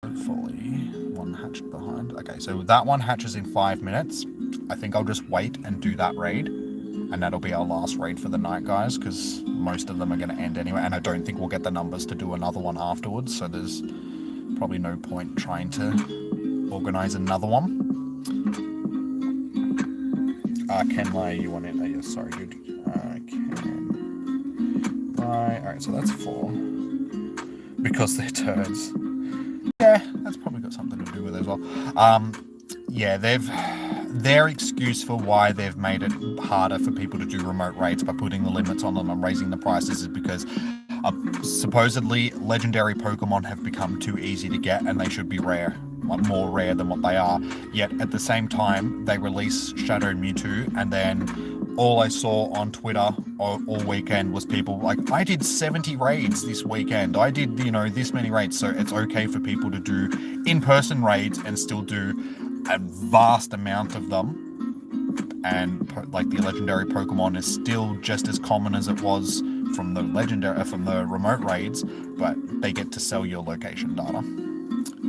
hopefully one hatched behind. Okay, so that one hatches in 5 minutes. I think I'll just wait and do that raid, and that'll be our last raid for the night, guys, because most of them are going to end anyway, and I don't think we'll get the numbers to do another one afterwards, so there's probably no point trying to organize another one. Kenlai, you want it? Oh, yeah, sorry, dude. Alright, so that's 4. Because they're turds. Yeah, that's probably got something to do with it as well. Yeah, their excuse for why they've made it harder for people to do remote raids by putting the limits on them and raising the prices is because supposedly legendary Pokemon have become too easy to get and they should be rare. Like more rare than what they are. Yet at the same time, they release Shadow Mewtwo, and then all I saw on Twitter all weekend was people like, I did 70 raids this weekend. I did, this many raids. So it's okay for people to do in-person raids and still do a vast amount of them. And like the legendary Pokemon is still just as common as it was from the remote raids, but they get to sell your location data.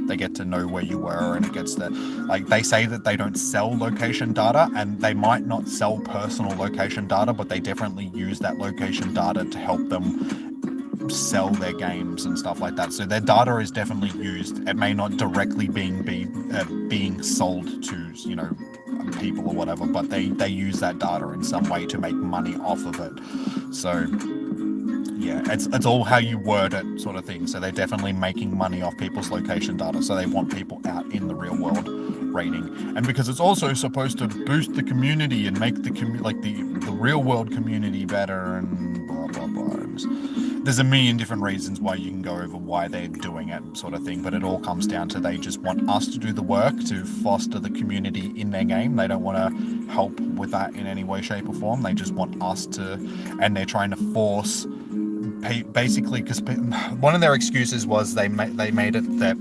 They get to know where you were, and it gets that, like, they say that they don't sell location data, and they might not sell personal location data, but they definitely use that location data to help them sell their games and stuff like that. So their data is definitely used. It may not directly being sold to, people or whatever, but they use that data in some way to make money off of it. So yeah, it's all how you word it sort of thing. So they're definitely making money off people's location data. So they want people out in the real world raiding. And because it's also supposed to boost the community and make the real world community better and blah, blah, blah. And there's a million different reasons why you can go over why they're doing it sort of thing. But it all comes down to they just want us to do the work to foster the community in their game. They don't want to help with that in any way, shape or form. They just want us to, and they're trying to force basically, because one of their excuses was they made it that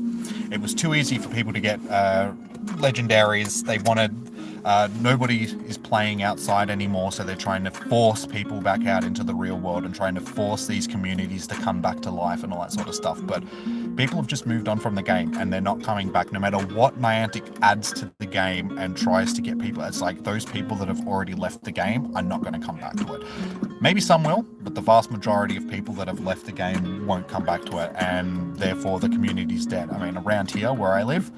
it was too easy for people to get legendaries. They wanted nobody is playing outside anymore, so they're trying to force people back out into the real world and trying to force these communities to come back to life and all that sort of stuff. But people have just moved on from the game and they're not coming back no matter what Niantic adds to the game and tries to get people. It's like those people that have already left the game are not going to come back to it. Maybe some will, but the vast majority of people that have left the game won't come back to it, and therefore the community's dead. I mean, around here where I live,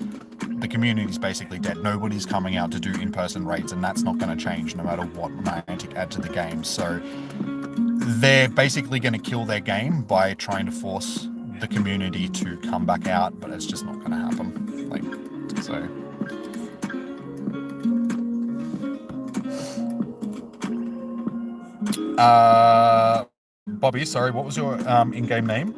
the community's basically dead. Nobody's coming out to do in-person raids, and that's not going to change no matter what Niantic add to the game. So they're basically going to kill their game by trying to force the community to come back out, but it's just not going to happen. So. Bobby, sorry, what was your in-game name?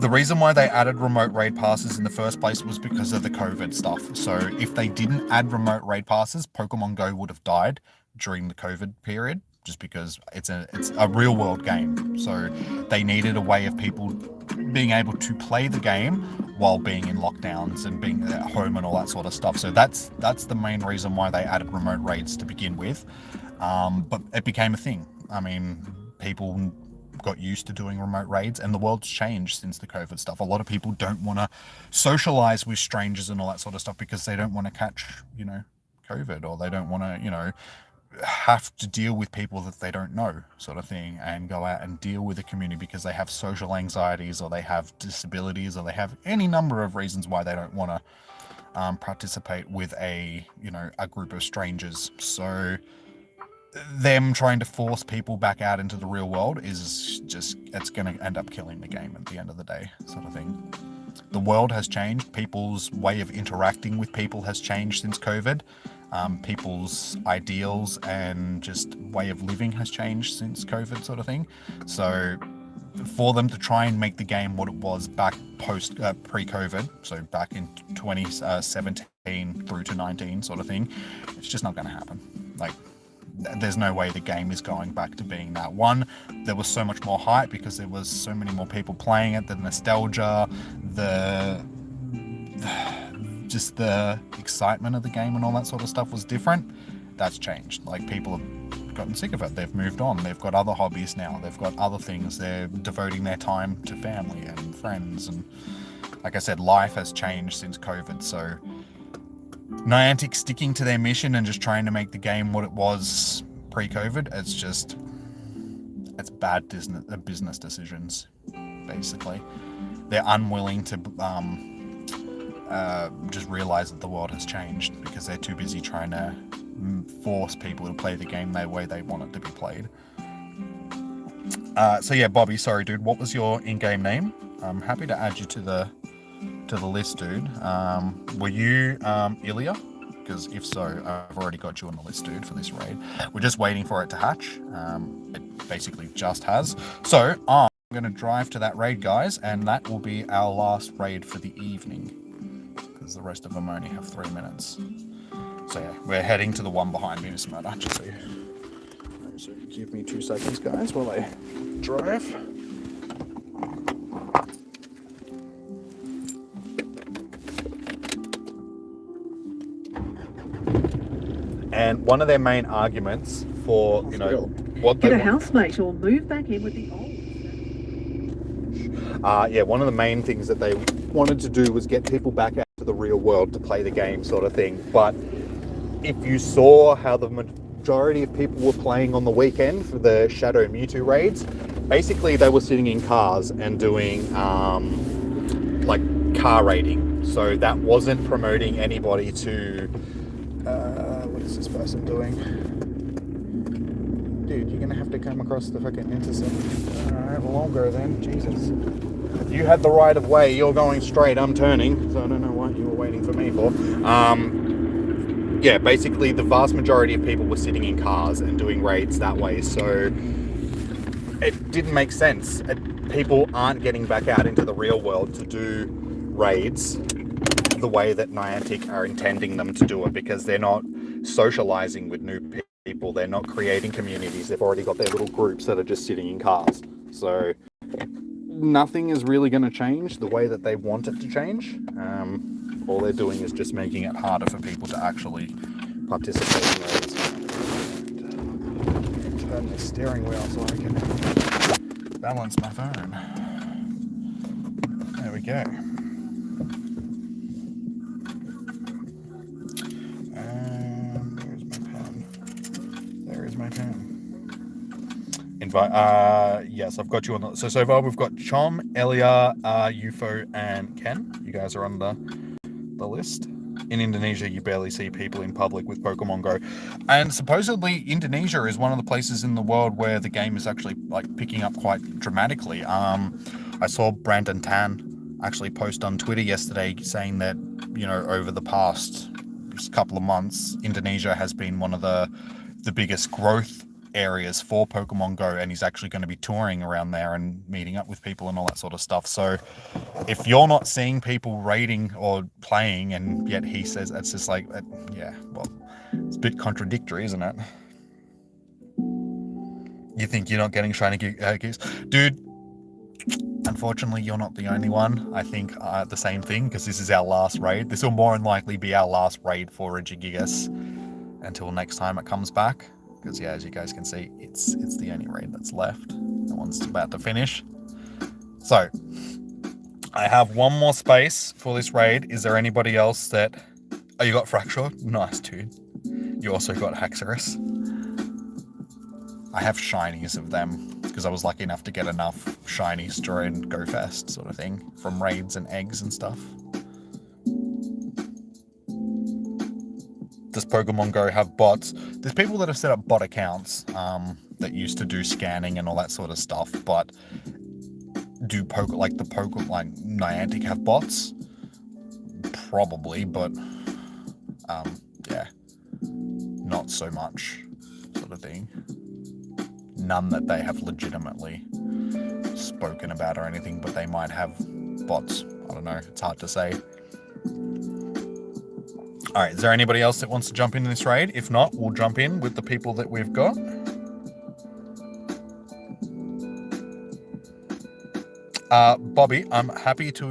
The reason why they added remote raid passes in the first place was because of the COVID stuff. So if they didn't add remote raid passes, Pokemon Go would have died during the COVID period, just because it's a real world game. So they needed a way of people being able to play the game while being in lockdowns and being at home and all that sort of stuff. So that's the main reason why they added remote raids to begin with. But it became a thing. I mean, people got used to doing remote raids, and the world's changed since the COVID stuff. A lot of people don't want to socialize with strangers and all that sort of stuff because they don't want to catch, COVID, or they don't want to, have to deal with people that they don't know, sort of thing, and go out and deal with the community because they have social anxieties, or they have disabilities, or they have any number of reasons why they don't want to participate with a group of strangers. So them trying to force people back out into the real world is just, it's going to end up killing the game at the end of the day, sort of thing. The world has changed. People's way of interacting with people has changed since COVID. People's ideals and just way of living has changed since COVID, sort of thing. So for them to try and make the game what it was back pre-COVID, so back in 2017 through to 19, sort of thing, it's just not going to happen. Like, there's no way the game is going back to being that. One, there was so much more hype because there was so many more people playing it, the nostalgia, just the excitement of the game and all that sort of stuff was different. That's changed. Like, people have gotten sick of it. They've moved on. They've got other hobbies now. They've got other things. They're devoting their time to family and friends. And like I said, life has changed since COVID. So Niantic sticking to their mission and just trying to make the game what it was pre-COVID, it's bad business decisions, basically. They're unwilling to just realize that the world has changed because they're too busy trying to force people to play the game the way they want it to be played. So yeah, Bobby, sorry dude, what was your in-game name? I'm happy to add you to the list, dude. Were you Ilya? Because if so, I've already got you on the list, dude, for this raid. We're just waiting for it to hatch. It basically just has. So I'm going to drive to that raid, guys, and that will be our last raid for the evening, because the rest of them only have 3 minutes. So yeah, we're heading to the one behind me, Mr. Matter. So give me 2 seconds, guys, while I drive. And one of their main arguments for, what they get a housemate or move back in with the old. One of the main things that they wanted to do was get people back out to the real world to play the game, sort of thing. But if you saw how the majority of people were playing on the weekend for the Shadow Mewtwo raids, basically they were sitting in cars and doing like car raiding. So that wasn't promoting anybody to what is this person doing? Dude, you're gonna have to come across the fucking intersection. Alright, well I'll go then. Jesus. You had the right of way, you're going straight, I'm turning, so I don't know what you were waiting for me for. Yeah, basically the vast majority of people were sitting in cars and doing raids that way, so it didn't make sense. People aren't getting back out into the real world to do raids the way that Niantic are intending them to do it, because they're not socializing with new people, they're not creating communities, they've already got their little groups that are just sitting in cars. So nothing is really going to change the way that they want it to change. All they're doing is just making it harder for people to actually participate in raids. Turn the steering wheel so I can balance my phone. There we go. Where's my pen? Invite. Yes, I've got you on the. So far we've got Chom, Elia, UFO, and Ken. You guys are on the list. In Indonesia, you barely see people in public with Pokemon Go, and supposedly Indonesia is one of the places in the world where the game is actually like picking up quite dramatically. I saw Brandon Tan actually post on Twitter yesterday saying that over the past couple of months, Indonesia has been one of the biggest growth areas for Pokemon Go, and he's actually going to be touring around there and meeting up with people and all that sort of stuff. So if you're not seeing people raiding or playing, and yet he says, it's just like, yeah, well, it's a bit contradictory, isn't it? You think you're not getting shiny geese? Dude, unfortunately, you're not the only one. I think the same thing, because this is our last raid. This will more than likely be our last raid for Regigigas until next time it comes back. Because, yeah, as you guys can see, it's the only raid that's left. That one's about to finish. So, I have one more space for this raid. Is there anybody else that... Oh, you got Fracture? Nice, dude. You also got Haxorus. I have shinies of them, because I was lucky enough to get enough shinies during GoFest sort of thing, from raids and eggs and stuff. Does Pokemon Go have bots? There's people that have set up bot accounts that used to do scanning and all that sort of stuff, but do Niantic have bots? Probably, but yeah, not so much sort of thing. None that they have legitimately spoken about or anything, but they might have bots. I don't know, it's hard to say. Alright, is there anybody else that wants to jump into this raid? If not, we'll jump in with the people that we've got. Bobby, I'm happy to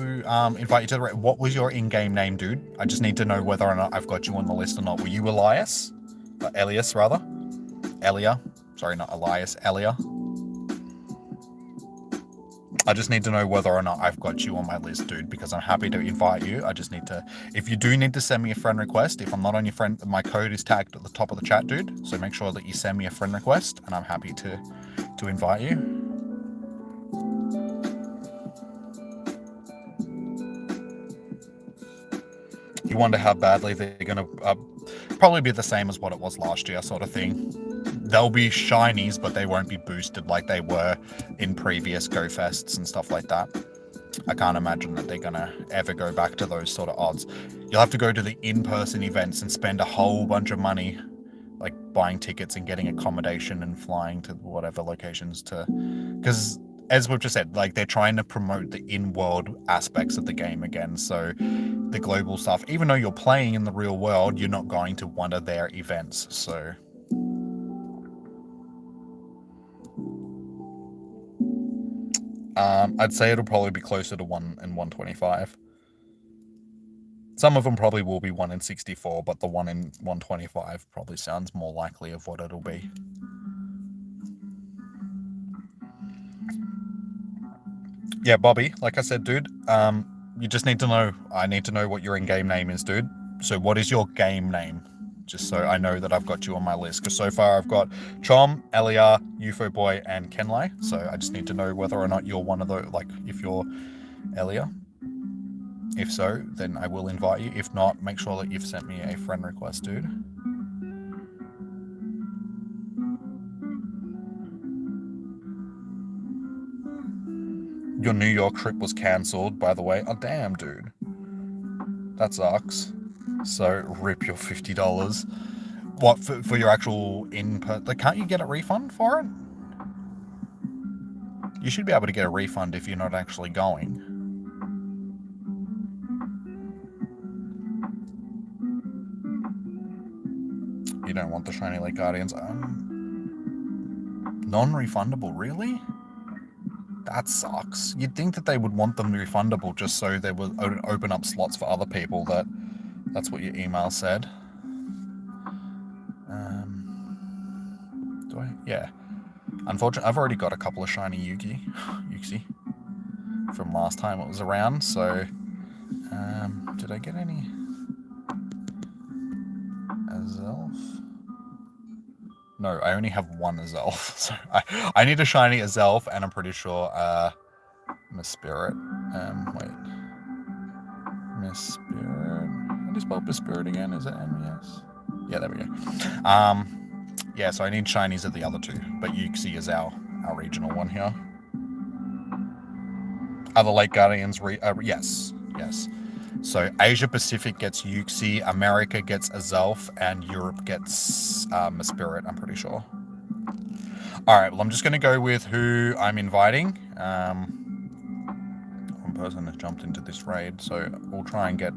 invite you to the raid. What was your in-game name, dude? I just need to know whether or not I've got you on the list or not. Were you Elias? Elias, rather. Elia. Sorry, not Elias. Elia. I just need to know whether or not I've got you on my list, dude, because I'm happy to invite you. I just need to... If you do need to send me a friend request, if I'm not on your friend... My code is tagged at the top of the chat, dude. So make sure that you send me a friend request, and I'm happy to invite you. You wonder how badly they're going to... probably be the same as what it was last year, sort of thing. They'll be shinies, but they won't be boosted like they were in previous GoFests and stuff like that. I can't imagine that they're gonna ever go back to those sort of odds. You'll have to go to the in-person events and spend a whole bunch of money, like buying tickets and getting accommodation and flying to whatever locations to... Because, as we've just said, like, they're trying to promote the in-world aspects of the game again, so the global stuff, even though you're playing in the real world, you're not going to one of their events, so... I'd say it'll probably be closer to 1 in 125. Some of them probably will be 1 in 64, but the 1 in 125 probably sounds more likely of what it'll be. Yeah, Bobby, like I said, dude, you just need to know, I need to know what your in-game name is, dude. So what is your game name? Just so I know that I've got you on my list. Because so far I've got Chom, Elia, UFO Boy, and Kenlai. So I just need to know whether or not you're one of those, like, if you're Elia. If so, then I will invite you. If not, make sure that you've sent me a friend request, dude. Your New York trip was cancelled, by the way. Oh, damn, dude. That sucks. So, rip your $50. What, for your actual input? Like, can't you get a refund for it? You should be able to get a refund if you're not actually going. You don't want the Shiny Lake Guardians. Non-refundable, really? That sucks. You'd think that they would want them refundable just so they would open up slots for other people. That's what your email said. Do I? Yeah. Unfortunately, I've already got a couple of shiny Yuxi from last time it was around. So, did I get any Azelf? No, I only have one Azelf. So I need a shiny Azelf, and I'm pretty sure Mispirit. Wait. Mispirit. How do you spell Mispirit again? Is it M-E-S? Yeah, there we go. Yeah, so I need shinies of the other two, but Yuxi is our regional one here. Other Lake Guardians, yes. So Asia Pacific gets Yuxi, America gets Azelf, and Europe gets Mispirit, I'm pretty sure. All right, well, I'm just going to go with who I'm inviting. One person has jumped into this raid, so we'll try and get...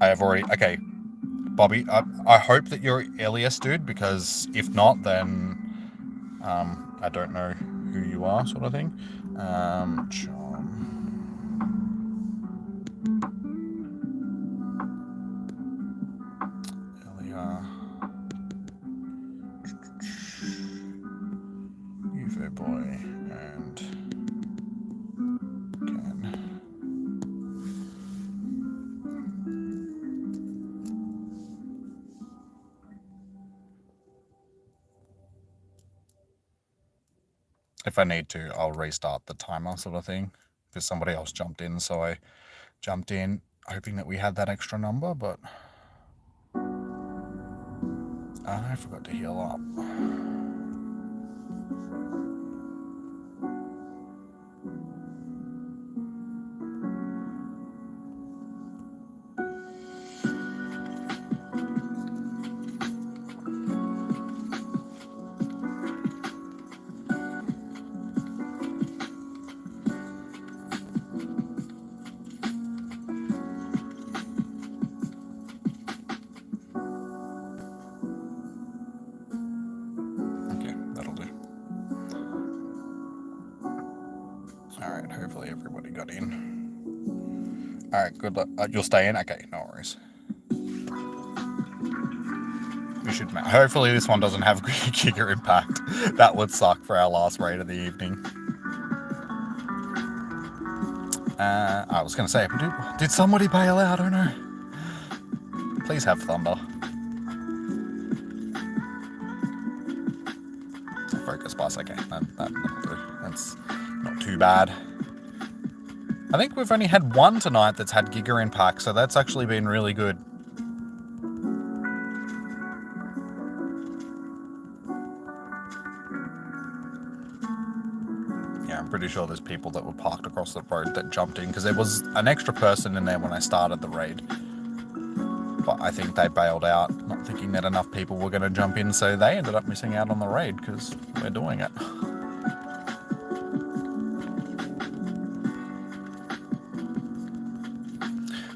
I have already... Okay, Bobby, I hope that you're Elias, dude, because if not, then I don't know who you are, sort of thing. John... Elia... UFO boy, and... Ken. If I need to, I'll restart the timer, sort of thing, because somebody else jumped in, so I jumped in hoping that we had that extra number, but I forgot to heal up. Hopefully everybody got in. Alright, good luck. You'll stay in? Okay, no worries. We should... Hopefully this one doesn't have Giga Impact. That would suck for our last raid of the evening. I was going to say, did somebody bail out? I don't know. Please have Thunder. Focus Plus, okay. That'll do. That's not too bad. I think we've only had one tonight that's had Giga Impact, so that's actually been really good. Yeah, I'm pretty sure there's people that were parked across the road that jumped in, because there was an extra person in there when I started the raid. But I think they bailed out, not thinking that enough people were going to jump in, so they ended up missing out on the raid, because we're doing it.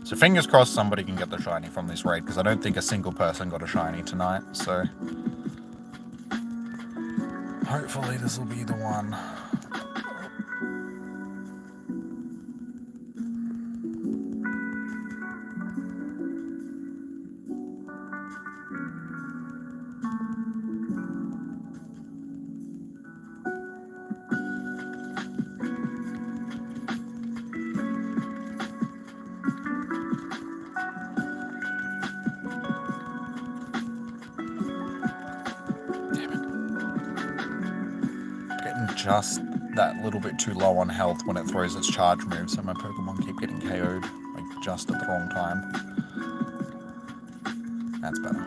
So fingers crossed somebody can get the shiny from this raid, because I don't think a single person got a shiny tonight, so hopefully this will be the one. Just that little bit too low on health when it throws its charge move, so my Pokemon keep getting KO'd, like, just at the wrong time. That's better.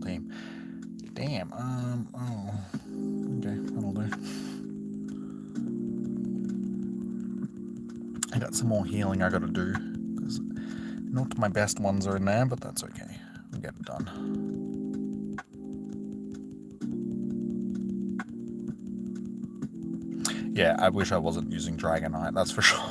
Team. Damn, oh. Okay, that'll do. I got some more healing I gotta do, because not my best ones are in there, but that's okay. We'll get it done. Yeah, I wish I wasn't using Dragonite, that's for sure.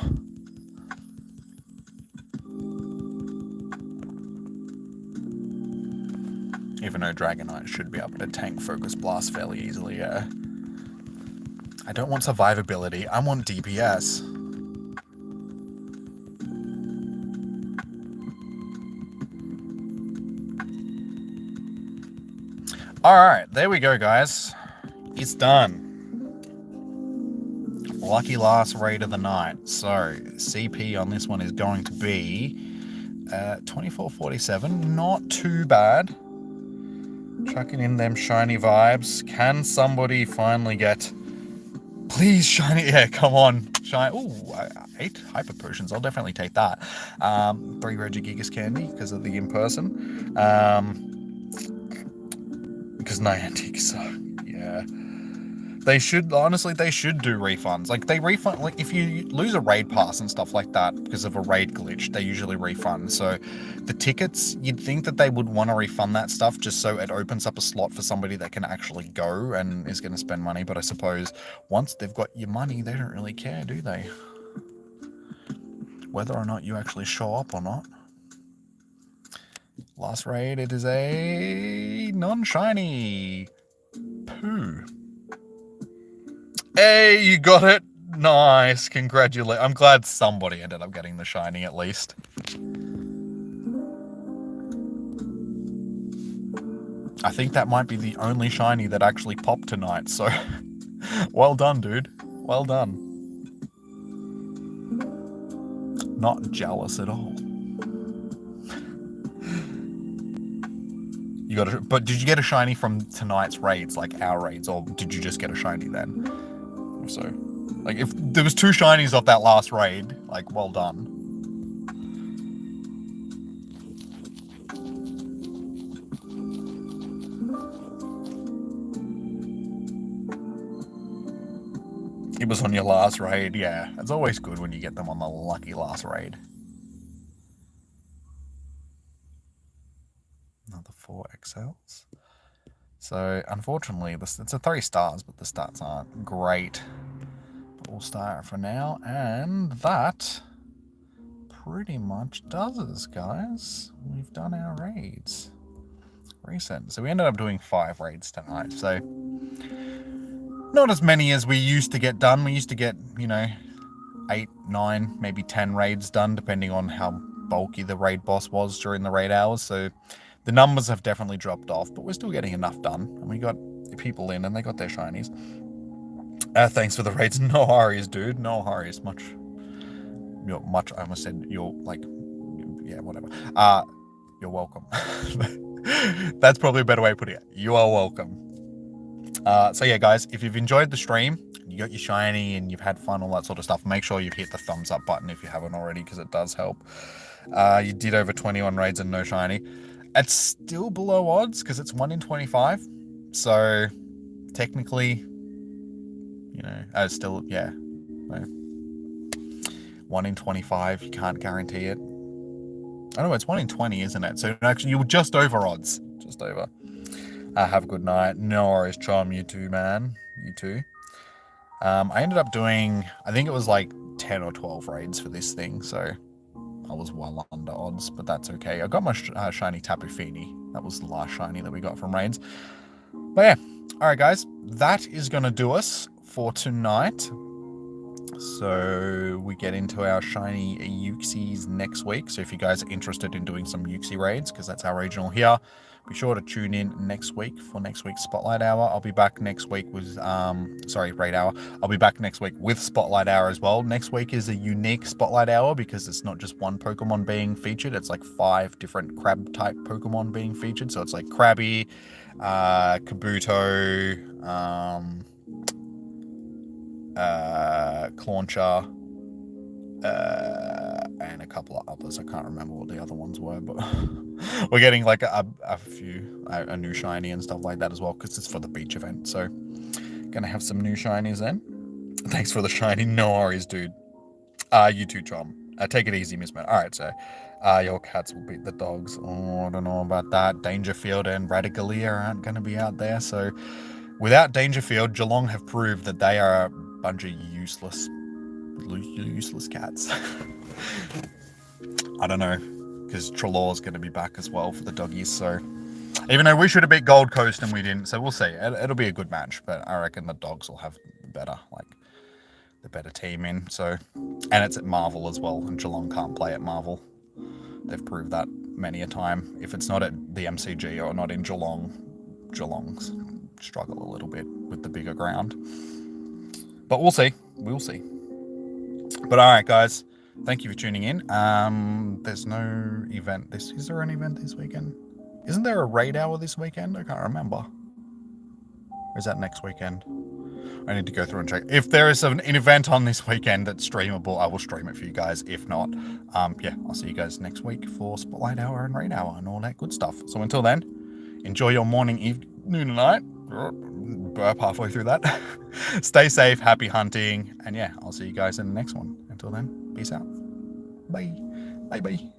Even though Dragonite should be able to tank Focus Blast fairly easily, yeah. I don't want survivability, I want DPS. Alright, there we go, guys. It's done. Lucky last raid of the night. So, CP on this one is going to be 2447. Not too bad. Chucking in them shiny vibes. Can somebody finally get... Please, shiny. Yeah, come on. Shiny. Ooh, 8 hyper potions. I'll definitely take that. 3 Regigigas candy because of the in-person. Because Niantic, so yeah. They should, honestly, they should do refunds. Like, they refund, like, if you lose a raid pass and stuff like that because of a raid glitch, they usually refund. So, the tickets, you'd think that they would want to refund that stuff just so it opens up a slot for somebody that can actually go and is going to spend money. But I suppose once they've got your money, they don't really care, do they? Whether or not you actually show up or not. Last raid, it is a non-shiny. Poo. Hey, you got it. Nice. Congratulations. I'm glad somebody ended up getting the shiny at least. I think that might be the only shiny that actually popped tonight, so well done, dude. Well done. Not jealous at all. You got but did you get a shiny from tonight's raids, like our raids, or did you just get a shiny then? So, like, if there was 2 shinies off that last raid, like, well done. It was on your last raid, yeah. It's always good when you get them on the lucky last raid. Another 4 XLs. So, unfortunately, it's a 3 stars, but the stats aren't great. But we'll start for now, and that pretty much does us, guys. We've done our raids. Recent. So we ended up doing 5 raids tonight, so not as many as we used to get done. We used to get, you know, 8, 9, maybe 10 raids done, depending on how bulky the raid boss was during the raid hours. So the numbers have definitely dropped off, but we're still getting enough done. And we got people in and they got their shinies. Thanks for the raids. No worries, dude. No worries. Much. I almost said you're like, yeah, whatever. You're welcome. That's probably a better way of putting it. You are welcome. So yeah, guys, if you've enjoyed the stream, you got your shiny and you've had fun, all that sort of stuff, make sure you hit the thumbs up button if you haven't already, because it does help. You did over 21 raids and no shiny. It's still below odds because it's 1 in 25. So technically, you know, still, yeah. So, 1 in 25, you can't guarantee it. Oh no, it's 1 in 20, isn't it? So actually, you were just over odds. Just over. Have a good night. No worries, Chom. You too, man. You too. I ended up doing, I think it was like 10 or 12 raids for this thing, so I was well under odds, but that's okay. I got my shiny Tapu Fini. That was the last shiny that we got from raids. But yeah, alright guys, that is going to do us for tonight. So we get into our shiny Uxies next week. So if you guys are interested in doing some Uxie raids, because that's our regional here, be sure to tune in next week for next week's Spotlight Hour. I'll be back next week with, Raid Hour. I'll be back next week with Spotlight Hour as well. Next week is a unique Spotlight Hour because it's not just one Pokemon being featured. It's like 5 different crab-type Pokemon being featured. So it's like Krabby, Kabuto, Clauncher, and a couple of others. I can't remember what the other ones were, but we're getting like a new shiny and stuff like that as well, because it's for the beach event. So gonna have some new shinies then. Thanks for the shiny. No worries, dude. You too, Chom. Take it easy, Miss Man. Alright, so your cats will beat the dogs. Oh, I don't know about that. Dangerfield and Radigalia aren't gonna be out there, so without Dangerfield, Geelong have proved that they are a bunch of useless cats. I don't know, because Trelaw's going to be back as well for the doggies, so even though we should have beat Gold Coast and we didn't, so we'll see. It'll be a good match, but I reckon the dogs will have the better team in. So, and it's at Marvel as well, and Geelong can't play at Marvel. They've proved that many a time. If it's not at the MCG or not in Geelong, Geelong's struggle a little bit with the bigger ground. But we'll see. We'll see. But alright, guys. Thank you for tuning in. There's no event. Is there an event this weekend? Isn't there a raid hour this weekend? I can't remember. Or is that next weekend? I need to go through and check. If there is an event on this weekend that's streamable, I will stream it for you guys. If not, yeah, I'll see you guys next week for Spotlight Hour and Raid Hour and all that good stuff. So until then, enjoy your morning, evening, and night. Burp halfway through that. Stay safe, happy hunting, and yeah, I'll see you guys in the next one. Until then, peace out. Bye. Bye bye.